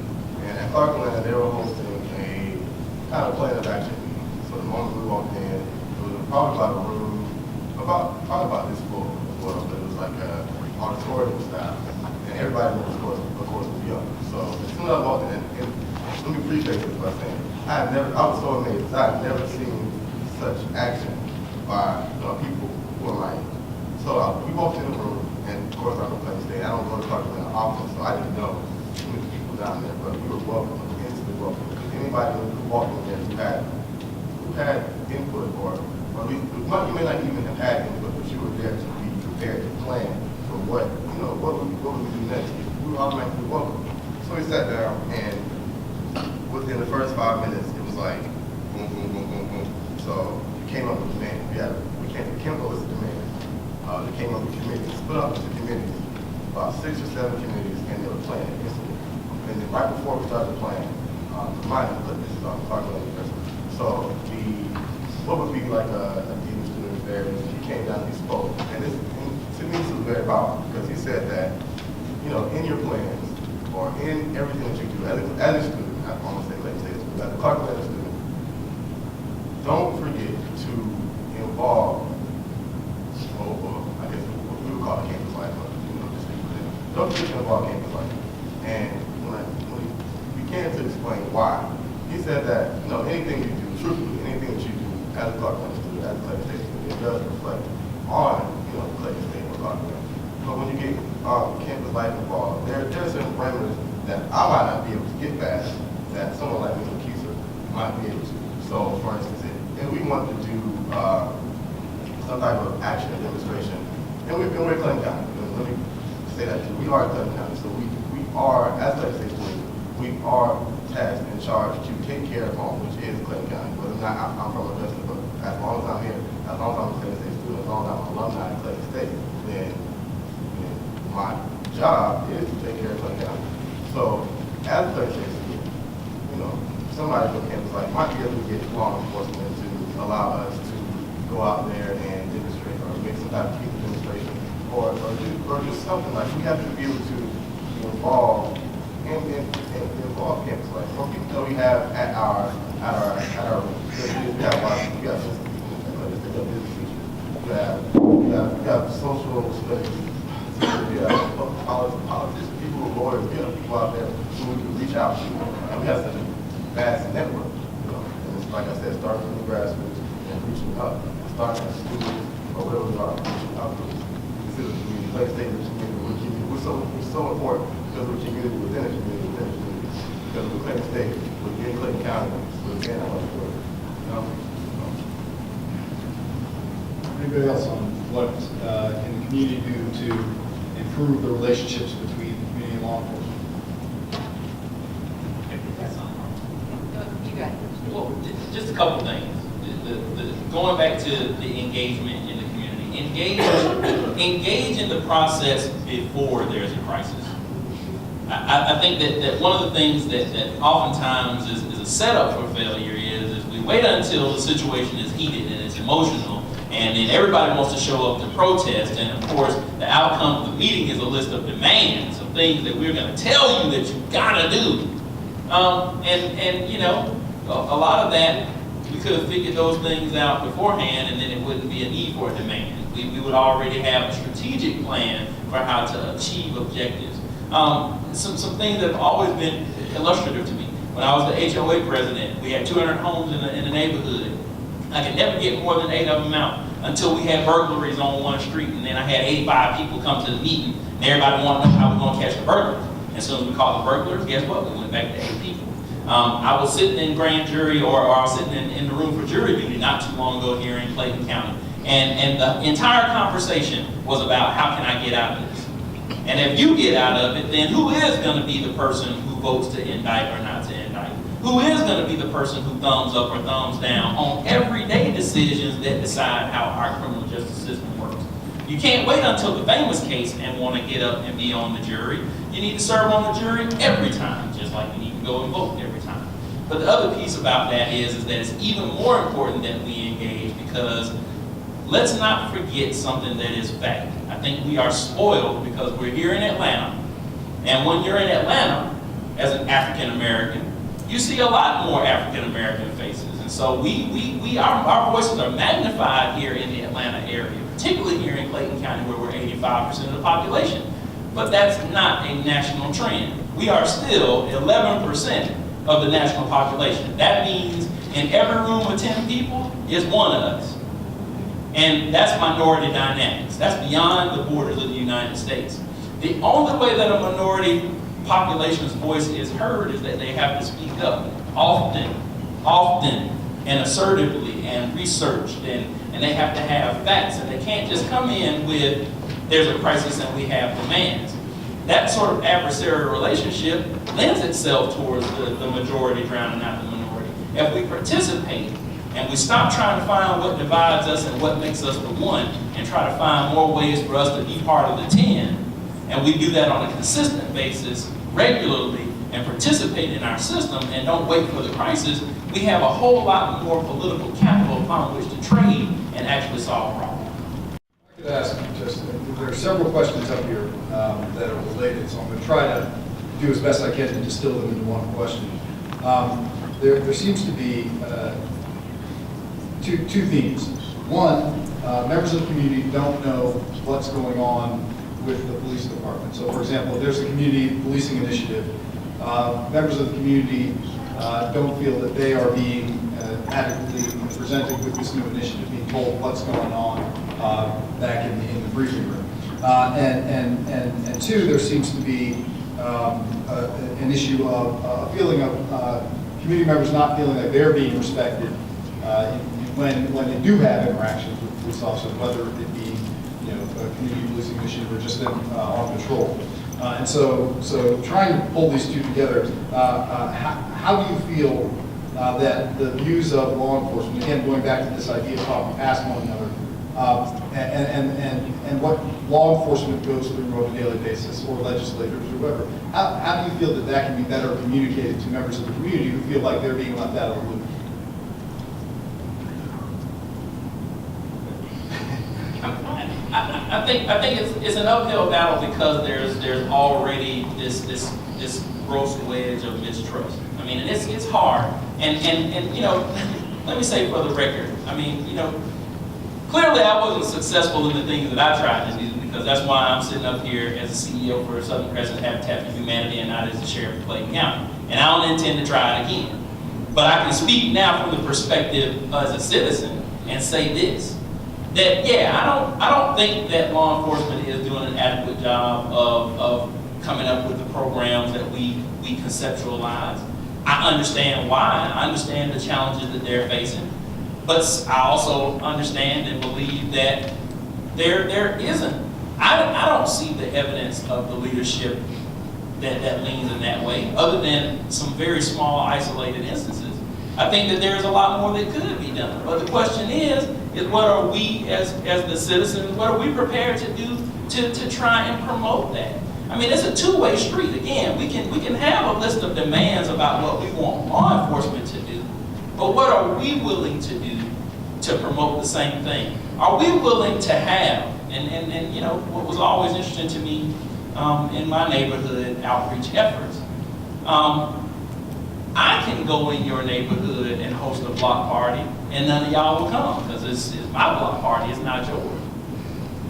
And at Clarkland, they were hosting a kind of plan of action. So the moment we walked in, it was probably about a room, probably about this full as well, but it was like a auditorium style. And everybody was, of course, was young. So as soon as I walked in, and let me preface this by saying, I was so amazed, because I had never seen such action by people who are my age. So we walked in the room, and of course I'm from Clayton State. I don't go to Clarkland often, so I didn't know many people down there, but we were welcome, instantly welcome. Because anybody who walked in there who had input, or at least you may not even have had input, but you were there to be prepared to plan for what would we do next. We were automatically welcome. So we sat down, and within the first 5 minutes, it was like boom, boom, boom, boom, boom. So we came up with a demand. We came up with a demand. They came up with committees, split up into committees, about 6 or 7 committees, and they were planning instantly. And then right before we started playing, mine put this on Clarkland University. So what would be like a dean of student affairs, he came down and he spoke. And to me, this was very powerful, because he said that, in your plans, or in everything that you do, as a student, I almost say Clayton State student, as a Clarkland student, don't forget to involve, I guess what we would call it campus life, but just don't forget to involve campus life. And when he began to explain why, he said that anything you do, truthfully, anything that you do as a Clarkland student, as a Clayton State student, it does reflect on Clayton State or Clarkland. But when you get campus life involved, there are certain parameters that I might not be able to get past that someone like me, Keeser, might be able to. So, for instance, if we wanted to do some type of action or demonstration, and we're Clayton County. Let me say that too. We are Clayton County, so we are, as Clayton State students, we are tasked and charged to take care of home, which is Clayton County. But I'm from Augusta, but as long as I'm here, as long as I'm a Clayton State student, as long as I'm an alumni of Clayton State, then my job is to take care of Clayton County. So, as a Clayton State student, ideal campus life might be able to get law enforcement to allow us to go out there and demonstrate or make some type of people demonstration or just something like we have to be able to involve and involve campus life. Some people know we have we have business we have social studies. We have politicians, people who are lawyers, we have people out there who we can reach out to, and we have such a vast network. And it's like I said, starting from the grassroots and reaching up, starting at schools or whatever we are, reaching out to the community, like I say, the community. We're so important because we're community within a community within a community. Because we're Clayton State, we're in Clayton County, we're in Anybody else on what can the community do to improve the relationships between the community and law enforcement? You guys. Well, just a couple things. Going back to the engagement in the community, engage in the process before there's a crisis. I think that one of the things that oftentimes is a setup for failure is we wait until the situation is heated and it's emotional, and then everybody wants to show up to protest, and of course the outcome of the meeting is a list of demands of things that we're going to tell you that you gotta do. And you know, a lot of that, we could have figured those things out beforehand, and then it wouldn't be a need for a demand. We would already have a strategic plan for how to achieve objectives. Some things that have always been illustrative to me. When I was the HOA president, we had 200 homes in the neighborhood. I could never get more than 8 of them out until we had burglaries on one street, and then I had 85 people come to the meeting, and everybody wanted to know how we're going to catch the burglars. And as soon as we caught the burglars, guess what? We went back to 8 people. I was sitting in grand jury, or I was sitting in the room for jury duty not too long ago here in Clayton County, and the entire conversation was about how can I get out of this? And if you get out of it, then who is going to be the person who votes to indict or not to indict? Who is going to be the person who thumbs up or thumbs down on everyday decisions that decide how our criminal justice system works? You can't wait until the famous case and want to get up and be on the jury. You need to serve on the jury every time, just like you need to go and vote every time. But the other piece about that is that it's even more important that we engage, because let's not forget something that is fact. I think we are spoiled because we're here in Atlanta. And when you're in Atlanta, as an African American, you see a lot more African American faces. And so our voices are magnified here in the Atlanta area, particularly here in Clayton County, where we're 85% of the population. But that's not a national trend. We are still 11% of the national population. That means in every room with 10 people is one of us. And that's minority dynamics. That's beyond the borders of the United States. The only way that a minority population's voice is heard is that they have to speak up often, and assertively, and researched, and they have to have facts, and they can't just come in with, there's a crisis and we have demands. That sort of adversarial relationship lends itself towards the majority drowning out the minority. If we participate and we stop trying to find what divides us and what makes us the one, and try to find more ways for us to be part of the 10, and we do that on a consistent basis, regularly, and participate in our system, and don't wait for the crisis, we have a whole lot more political capital upon which to trade and actually solve problems. I could ask there are several questions up here that are related, so I'm going to try to do as best I can to distill them into one question. There seems to be two themes. One, members of the community don't know what's going on with the police department. So for example, if there's a community policing initiative, members of the community don't feel that they are being adequately presented with this new initiative, being told what's going on back in the briefing room. And two, there seems to be an issue of a feeling of community members not feeling like they're being respected when they do have interactions with police officers, whether it be a community policing initiative or just them on patrol. And so trying to pull these two together, how do you feel that the views of law enforcement, again going back to this idea of talking past one another, and what law enforcement goes through on a daily basis, or legislators, or whoever. How do you feel that that can be better communicated to members of the community who feel like they're being left out of the loop? I think it's an uphill battle because there's already this gross wedge of mistrust. I mean, and it's hard. And you know, let me say for the record, I mean, you know, clearly I wasn't successful in the things that I tried to do, because that's why I'm sitting up here as a CEO for Southern Crescent Habitat for Humanity and not as the sheriff of Clayton County. And I don't intend to try it again. But I can speak now from the perspective as a citizen and say this, that yeah, I don't think that law enforcement is doing an adequate job of coming up with the programs that we conceptualize. I understand why. I understand the challenges that they're facing. But I also understand and believe that there isn't. I don't see the evidence of the leadership that leans in that way, other than some very small isolated instances. I think that there's a lot more that could be done. But the question is what are we as the citizens, what are we prepared to do to try and promote that? I mean, it's a two-way street. Again, we can have a list of demands about what we want law enforcement to do, but what are we willing to do to promote the same thing? Are we willing to have, and you know, what was always interesting to me in my neighborhood outreach efforts, I can go in your neighborhood and host a block party, and none of y'all will come, because it's my block party, it's not yours.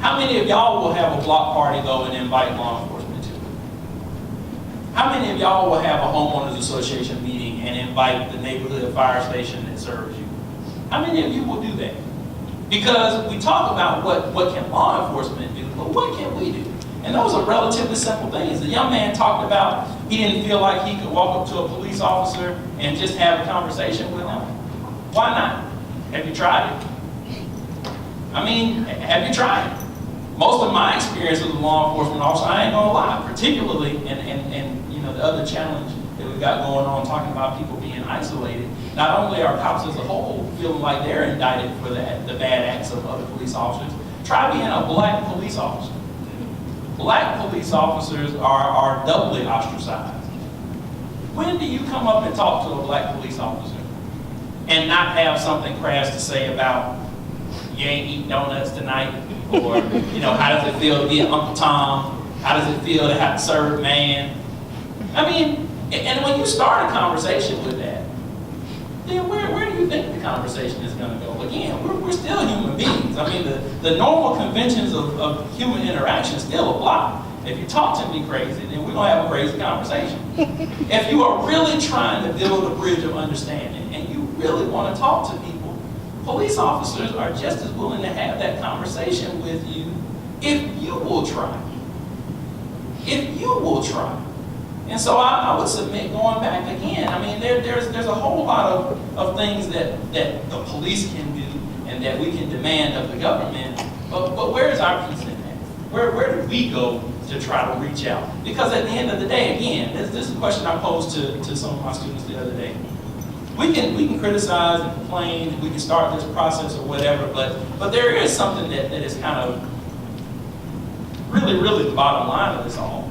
How many of y'all will have a block party, though, and invite law enforcement to it? How many of y'all will have a homeowners association meeting and invite the neighborhood fire station that serves you? How many of you will do that? Because we talk about what can law enforcement do, but what can we do? And those are relatively simple things. The young man talked about he didn't feel like he could walk up to a police officer and just have a conversation with him. Why not? Have you tried it? I mean, have you tried it? Most of my experience as a law enforcement officer, I ain't gonna lie, particularly, and you know, the other challenge that we've got going on, talking about people being isolated. Not only are cops as a whole feeling like they're indicted for the bad acts of other police officers, try being a black police officer. Black police officers are doubly ostracized. When do you come up and talk to a black police officer and not have something crass to say about, you ain't eating donuts tonight, or, you know, how does it feel to be an Uncle Tom? How does it feel to have to serve man? I mean, and when you start a conversation with that, then where do you think the conversation is going to go? Again, we're still human beings. I mean, the normal conventions of human interaction still apply. If you talk to me crazy, then we're going to have a crazy conversation. If you are really trying to build a bridge of understanding and you really want to talk to people, police officers are just as willing to have that conversation with you if you will try. If you will try. And so I would submit, going back again, I mean, there's a whole lot of things that the police can do and that we can demand of the government, but where is our piece in that? Where do we go to try to reach out? Because at the end of the day, again, this is a question I posed to some of my students the other day. We can criticize and complain, we can start this process or whatever, but there is something that is kind of really the bottom line of this all.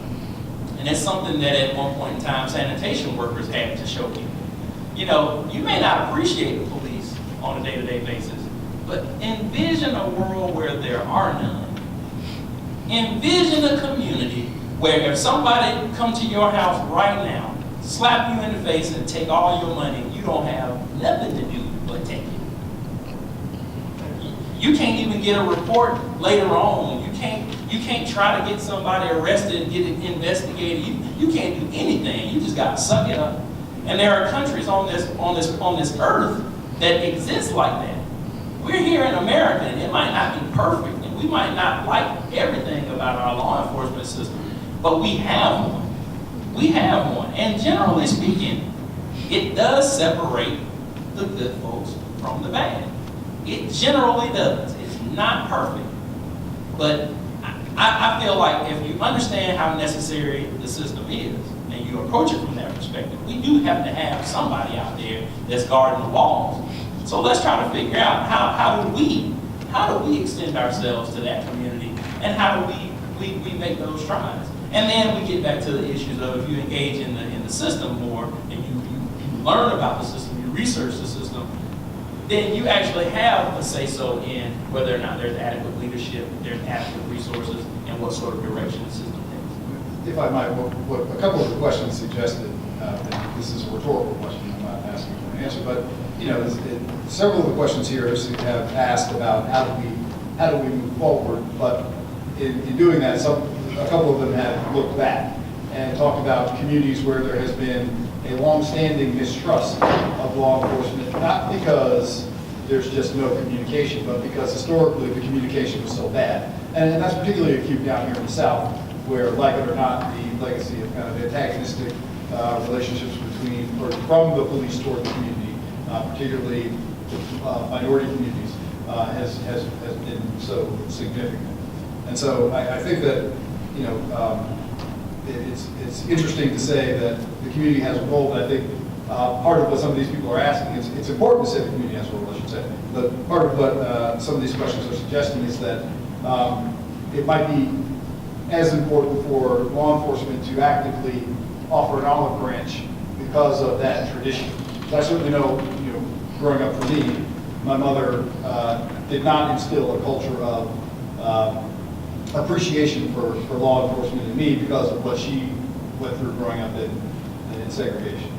And it's something that at one point in time, sanitation workers had to show people. You know, you may not appreciate the police on a day-to-day basis, but envision a world where there are none. Envision a community where if somebody come to your house right now, slap you in the face and take all your money, you don't have nothing to do but take it. You can't even get a report later on. You can't try to get somebody arrested and get it investigated. You can't do anything. You just got to suck it up. And there are countries on this earth that exist like that. We're here in America, and it might not be perfect, and we might not like everything about our law enforcement system, but we have one. We have one. And generally speaking, it does separate the good folks from the bad. It generally does. It's not perfect. But I feel like if you understand how necessary the system is, and you approach it from that perspective, we do have to have somebody out there that's guarding the walls. So let's try to figure out how do how do we extend ourselves to that community, and how do we make those strides? And then we get back to the issues of if you engage in the system more, and you learn about the system, you research the system, then you actually have a say-so in whether or not there's adequate leadership, there's adequate resources, and what sort of direction the system takes. If I might, what a couple of the questions suggested, and this is a rhetorical question, I'm not asking for an answer, but several of the questions here have asked about how do we move forward, but in doing that, a couple of them have looked back and talked about communities where there has been a long-standing mistrust of law enforcement, not because there's just no communication, but because historically the communication was so bad. And that's particularly acute down here in the South, where, like it or not, the legacy of kind of antagonistic relationships from the police toward the community, particularly minority communities, has been so significant. And so I think that, it's interesting to say that the community has a role, but I think part of what some of these people are asking, it's important to say the community has a role, I should say, but part of what some of these questions are suggesting is that it might be as important for law enforcement to actively offer an olive branch because of that tradition. So I certainly know, growing up for me, my mother did not instill a culture of appreciation for law enforcement in me because of what she went through growing up in segregation,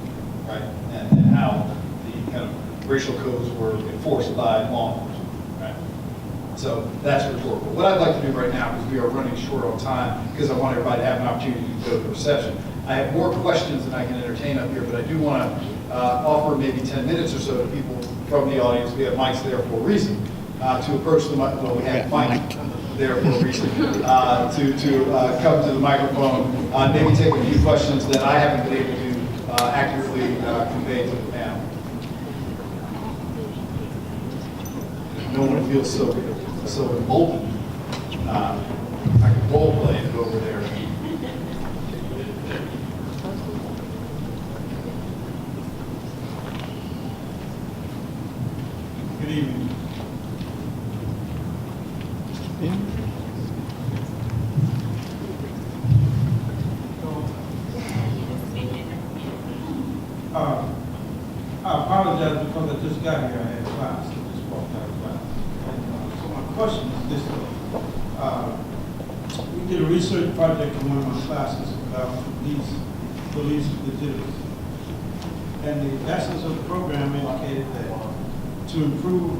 right? And how the kind of racial codes were enforced by law enforcement, right? So that's rhetorical. What I'd like to do right now, because we are running short on time, because I want everybody to have an opportunity to go to the reception. I have more questions than I can entertain up here, but I do want to offer maybe 10 minutes or so to people from the audience. We have mics there for a reason, to approach the mic. Well, we have mic there for a reason, to come to the microphone, maybe take a few questions that I haven't been able to accurately convey to the panel. No one feels so emboldened. I can role play it over there. Good evening. I apologize because I just got here. I had class. I just walked out of class. So my question is this. We did a research project in one of my classes about police legitimacy. And the essence of the program indicated that to improve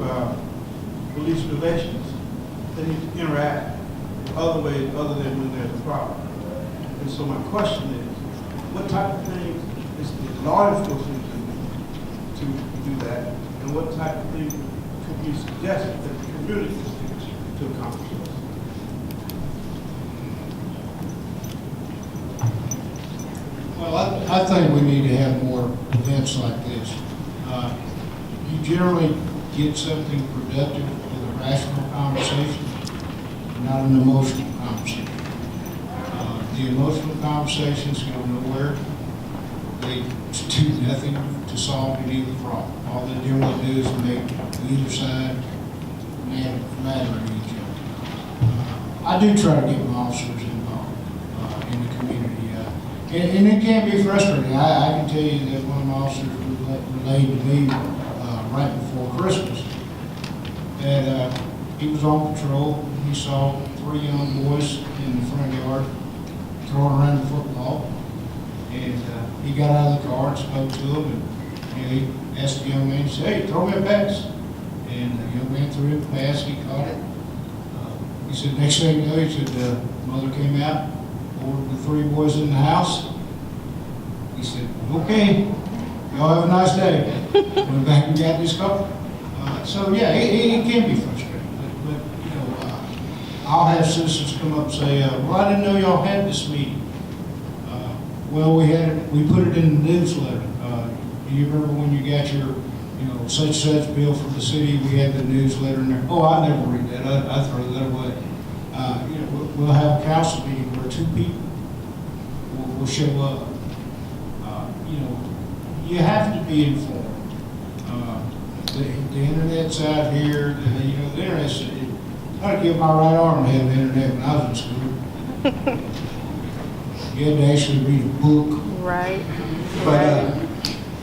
police relations, they need to interact in other ways other than when there's a problem. And so my question is, what type of things is the law enforcement to do that, and what type of things could be suggested that the community could do to accomplish this? Well, I think we need to have more events like this. You generally get something productive with a rational conversation, not an emotional conversation. The emotional conversations go nowhere. They do nothing to solve any of the problem. All they generally do is make either side mad at each other. I do try to get my officers involved in the community. And it can be frustrating. I can tell you that one of my officers relayed to me right before Christmas that he was on patrol. He saw 3 young boys in the front yard throwing around the football. And he got out of the car and spoke to them. And he asked the young man, he said, "Hey, throw me a pass." And the young man threw him a pass. He caught it. He said, next thing you know, he said, mother came out, ordered the 3 boys in the house. He said, "Okay, y'all have a nice day." Went back and got his car. So yeah, it can be frustrating. But I'll have citizens come up and say, "Well, I didn't know y'all had this meeting." Well, we put it in the newsletter. Do you remember when you got your, such bill from the city? We had the newsletter in there. Oh, I never read that. I throw that away. We'll have a council meeting where 2 people will show up. You have to be informed. The internet's out here. The internet's I'd give my right arm to have internet when I was in school. You had to actually read a book. Right. But,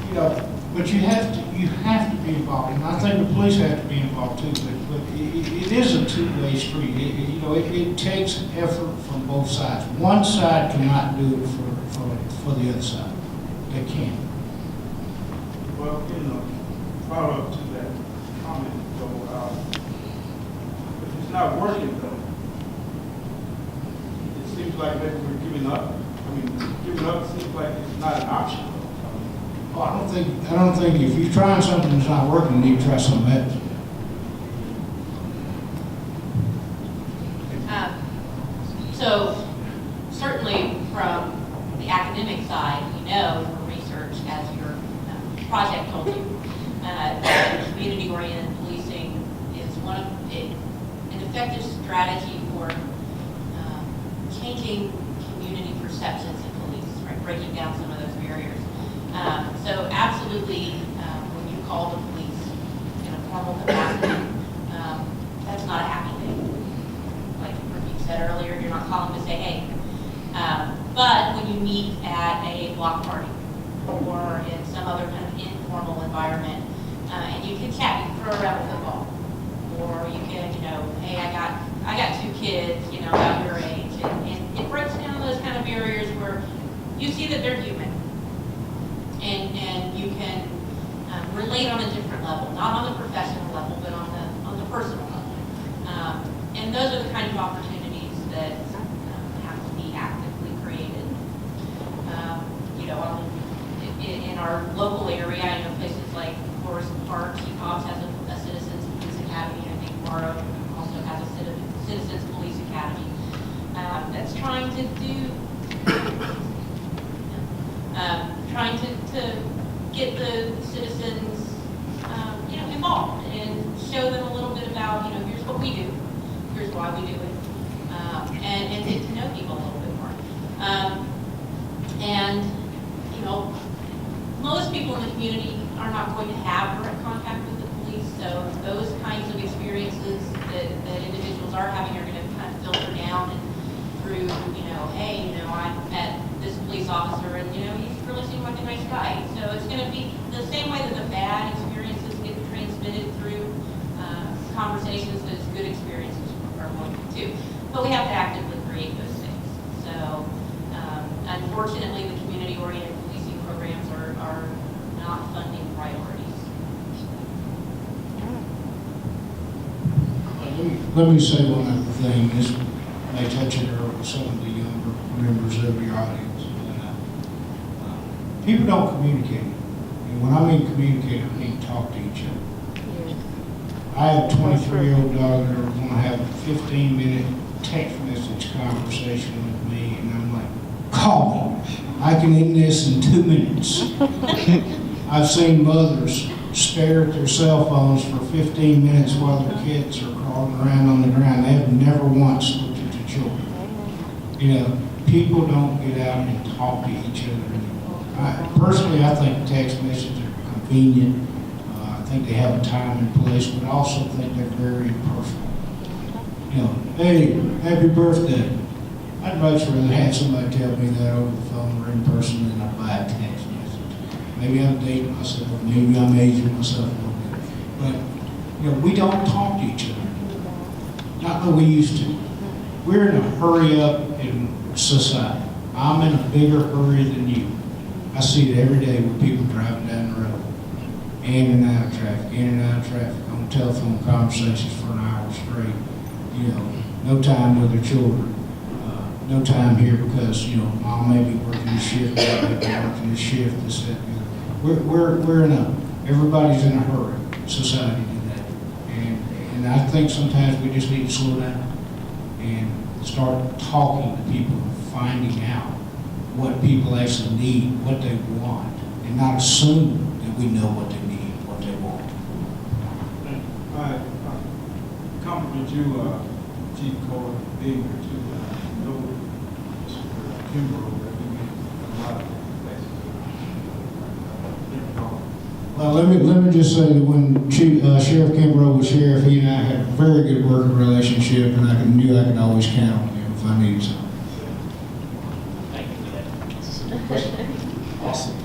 you know, but you have to be involved, and I think the police have to be involved too, but it is a two-way street. You know, it takes effort from both sides. One side cannot do it for the other side. They can't. Well, you know, follow up to that comment, though, if it's not working, though, it seems like maybe we're giving up. I mean, giving up seems like it's not an option, though. Well, I don't think if you're trying something that's not working, you need to try something else. So certainly from the academic side, we know from research, as your project told you, that community-oriented policing is an effective strategy for changing community perceptions of police, right? Breaking down some of those barriers. So absolutely, when you call the police in a formal capacity, that's not a happy thing. Like you said earlier, you're not calling to say, hey. But when you meet at a block party or in some other kind of informal environment, and you can chat, you can throw around a football, or you can, you know, hey, I got 2 kids, you know, about your age, and it breaks down those kind of barriers where you see that they're human, and you can relate on a different level, not on the professional level, but on the personal level. And those are the kind of opportunities that have to be actively created. You know, in our local area, I know places like Forest Park, Seacox has a Citizens Police Academy. I think Morrow also has a Citizens Police Academy that's trying to get the citizens, you know, involved and show them a little bit about, you know, here's what we do, here's why we do it, and get to know people a little bit more. And, you know, most people in the community are not going to have direct contact with the police, so those kinds of experiences that individuals are having are going to kind of filter down and through, you know, hey, you know, I met this police officer and, you know, he's really seemed like a nice guy. So it's going to be the same way that the bad experiences get transmitted through conversations, those good experiences are going to too. But we have to actively create those things. So unfortunately, the community-oriented policing programs are not funding priorities. Let me say one other thing. This may touch it with some of the younger members of your audience. People don't communicate. And when I mean communicate, I mean talk to each other. I have a 23-year-old daughter that was going to have a 15-minute text message conversation with me, and I'm like, call me. I can end this in 2 minutes. I've seen mothers stare at their cell phones for 15 minutes while their kids are crawling around on the ground. They have never once looked at their children. You know, people don't get out and talk to each other anymore. Personally, I think text messages are convenient. I think they have a time and place, but I also think they're very impersonal. You know, hey, happy birthday. I'd much rather have somebody tell me that over the phone or in person than I buy a text message. Maybe I'm dating myself, maybe I'm aging myself a little bit. But, you know, we don't talk to each other. Not like we used to. We're in a hurry up in society. I'm in a bigger hurry than you. I see it every day with people driving down the road, in and out of traffic, on telephone conversations for an hour straight. You know, no time with their children, no time here because, you know, mom may be working a shift, dad may be working a shift, this, that, and the other. We're in everybody's in a hurry, society did that. And I think sometimes we just need to slow down and start talking to people and finding out what people actually need, what they want, and not assume that we know what they need, what they want. I compliment you, Chief Cole, being here too. Know Mr. Kimbrough, that we get a lot of places. Let me just say that when Sheriff Kimbrough was sheriff, he and I had a very good working relationship, and knew I could always count on him if I needed something. Thank you for that. Awesome.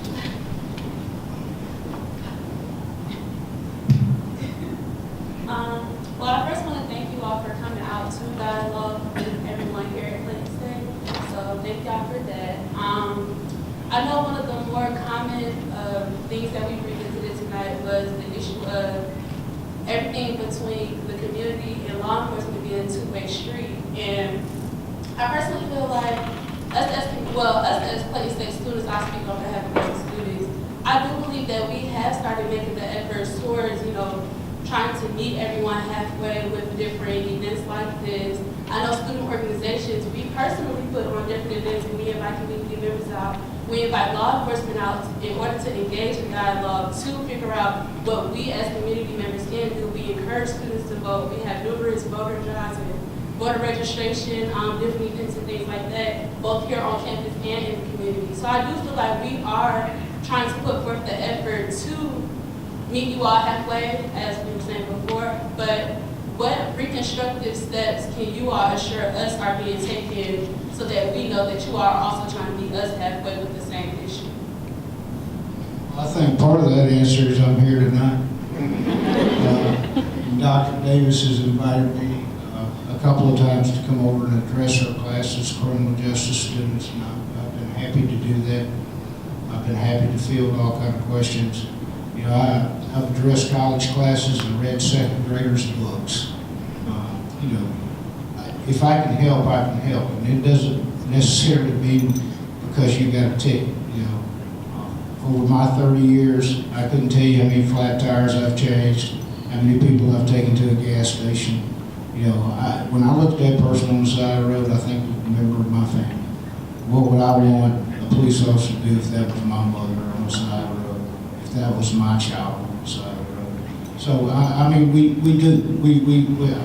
Well, I first want to thank you all for coming out to dialogue with everyone here at Clayton State. So thank y'all for that. I know one of the more common things that we revisited tonight was the issue of everything between the community and law enforcement being a two-way street. And I personally feel like us as Clayton State students, I speak on behalf of us students, I do believe that we have started making the efforts towards, trying to meet everyone halfway with different events like this. I know student organizations, we personally put on different events, and we invite community members out. We invite law enforcement out in order to engage in dialogue, to figure out what we as community members can do. We encourage students to vote. We have numerous voter drives and voter registration, different events and things like that, both here on campus and in the community. So I do feel like we are trying to put forth the effort to meet you all halfway, as we were saying before, but what reconstructive steps can you all assure us are being taken so that we know that you are also trying to meet us halfway with the same issue? I think part of that answer is I'm here tonight. Dr. Davis has invited me a couple of times to come over and address our classes, criminal justice students, and I've been happy to do that. I've been happy to field all kinds of questions. I've addressed college classes and read second graders' books. If I can help, I can help. And it doesn't necessarily mean because you got a ticket. Over my 30 years, I couldn't tell you how many flat tires I've changed, how many people I've taken to a gas station. When I look at that person on the side of the road, I think of a member of my family. What would I want a police officer to do if that was my mother on the side of the road? If that was my child on the side of the road? So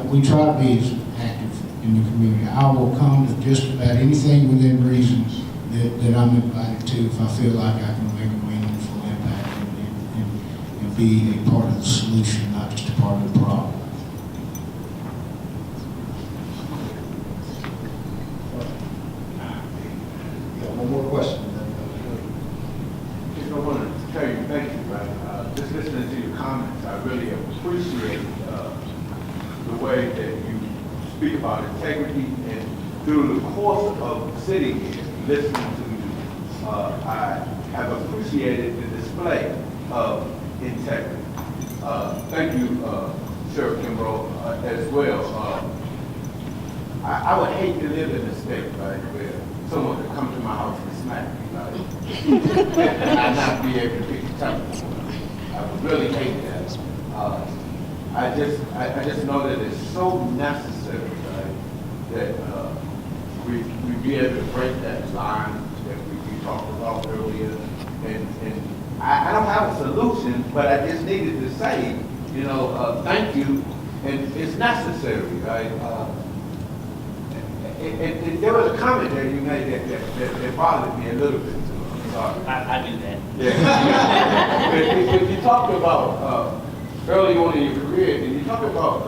we try to be as active in the community. I will come to just about anything within reason that I'm invited to if I feel like I can make a meaningful impact and be a part of the solution, not just a part of the problem. One more question. I want to tell you thank you, right? Just listening to your comments, I really appreciate the way that you speak about integrity, and through the course of sitting here, listening to you, I have appreciated the display of integrity. Thank you, Sheriff Kimbrough, as well. I would hate to live in a state, right, where someone could come to my house and smack me, right? And I'd not be able to pick the temper. I would really hate that. I just know that it's so necessary, right, that we be able to break that line that we talked about earlier. And I don't have a solution, but I just needed to say, thank you, and it's necessary, right? And there was a comment that you made that bothered me a little bit too. I'm sorry. I do that. Yeah. But you talked about early on in your career, and you talked about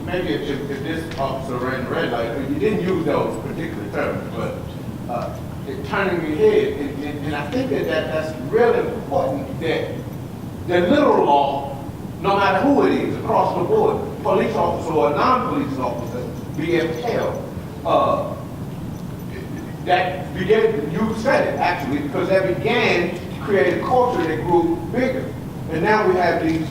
maybe if this officer ran the red light, you didn't use those particular terms, but turning your head, and I think that's really important that the literal law, no matter who it is, across the board, police officer or non-police officer, be upheld. That began, you said it actually, because that began to create a culture that grew bigger. And now we have these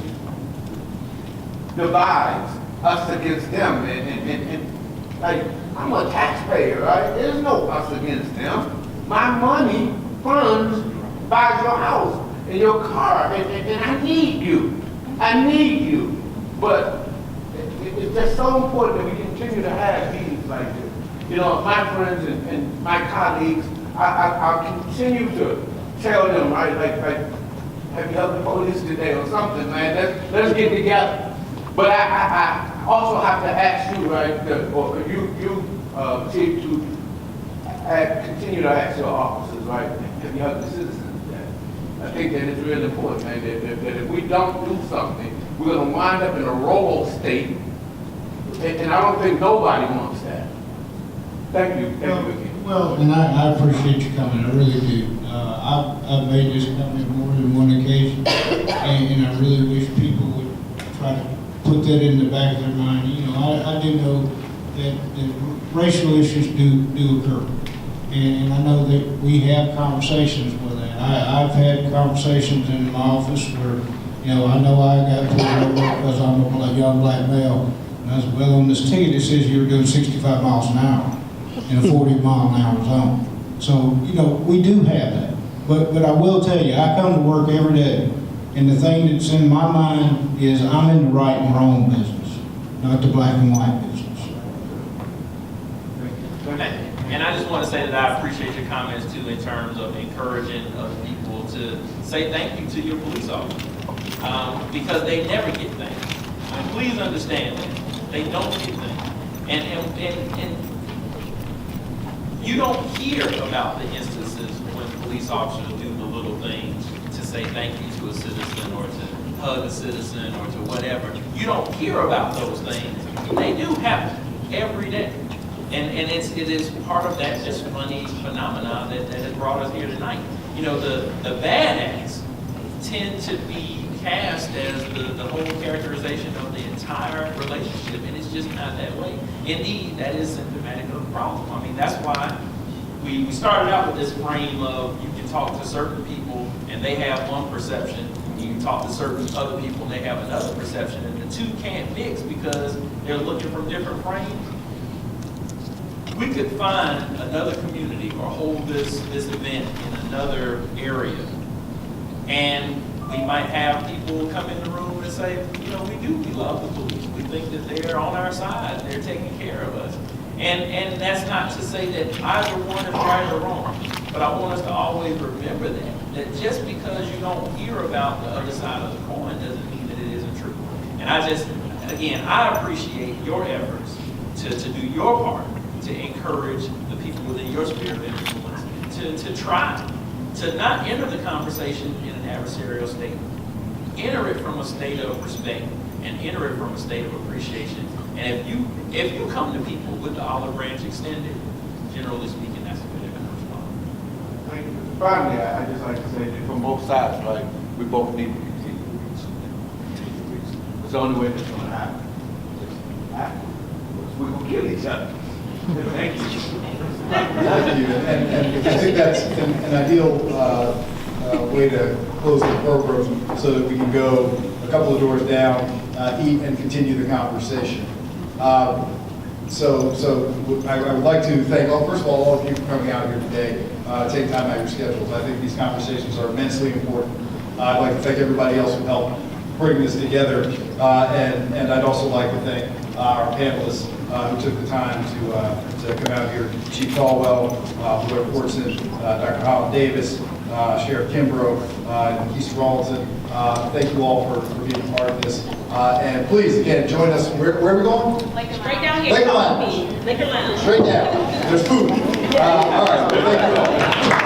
divides, us against them, and like, I'm a taxpayer, right? There's no us against them. My money funds buys your house and your car, and I need you. I need you. But it's just so important that we continue to have meetings like this. My friends and my colleagues, I continue to tell them, right, like, have you helped the police today or something, man? Let's get together. But I also have to ask you, right, or you, Chief, to continue to ask your officers, right, have you helped the citizens today? I think that it's really important, man, that if we don't do something, we're gonna wind up in a roll state, and I don't think nobody wants that. Thank you again. Well, and I appreciate you coming, I really do. I've made this comment more than one occasion, and I really wish people would try to put that in the back of their mind. You know, I do know that racial issues do occur. And I know that we have conversations with that. I've had conversations in my office where, you know I got pulled over because I'm a young black male. And I said, well, on this ticket it says you were doing 65 miles an hour in a 40-mile-an-hour zone. So, you know, we do have that. But I will tell you, I come to work every day, and the thing that's in my mind is I'm in the right and wrong business, not the black and white business. And I just want to say that I appreciate your comments too in terms of encouraging other people to say thank you to your police officers. Because they never get thanked. And please understand that. They don't get thanked. And you don't hear about the instances when police officers do the little things to say thank you to a citizen or to hug a citizen or to whatever. You don't hear about those things. They do happen every day. And it is part of that just funny phenomenon that has brought us here tonight. You know, the bad acts tend to be cast as the whole characterization of the entire relationship, and it's just not that way. Indeed, that is symptomatic of the problem. I mean, that's why we started out with this frame of you can talk to certain people and they have one perception, you can talk to certain other people and they have another perception, and the two can't mix because they're looking from different frames. We could find another community or hold this event in another area, and we might have people come in the room and say, you know, we love the police. We think that they're on our side, they're taking care of us. And that's not to say that either one is right or wrong, but I want us to always remember that just because you don't hear about the other side of the coin doesn't mean that it isn't true. And I appreciate your efforts to do your part to encourage the people within your sphere of influence to try to not enter the conversation in an adversarial state. Enter it from a state of respect and enter it from a state of appreciation. And if you come to people with the olive branch extended, generally speaking, that's a good response. Thank you. Finally, I just like to say that from both sides, right, we both need to continue. It's the only way that's going to happen. We're going to kill each other. Thank you. Thank you, and I think that's an ideal way to close the program so that we can go a couple of doors down, eat, and continue the conversation. So I would like to thank, first of all of you for coming out here today, taking time out of your schedules. I think these conversations are immensely important. I'd like to thank everybody else who helped bring this together, and I'd also like to thank our panelists who took the time to come out here. Chief Caldwell, Blair Fortson, Dr. Holland Davis, Sheriff Kimbrough, and Keith Rawlinson. Thank you all for being part of this. And please, again, join us. Where are we going? Straight down here. Laker Lounge. Laker Lounge. Straight down. There's food. All right. Thank you all.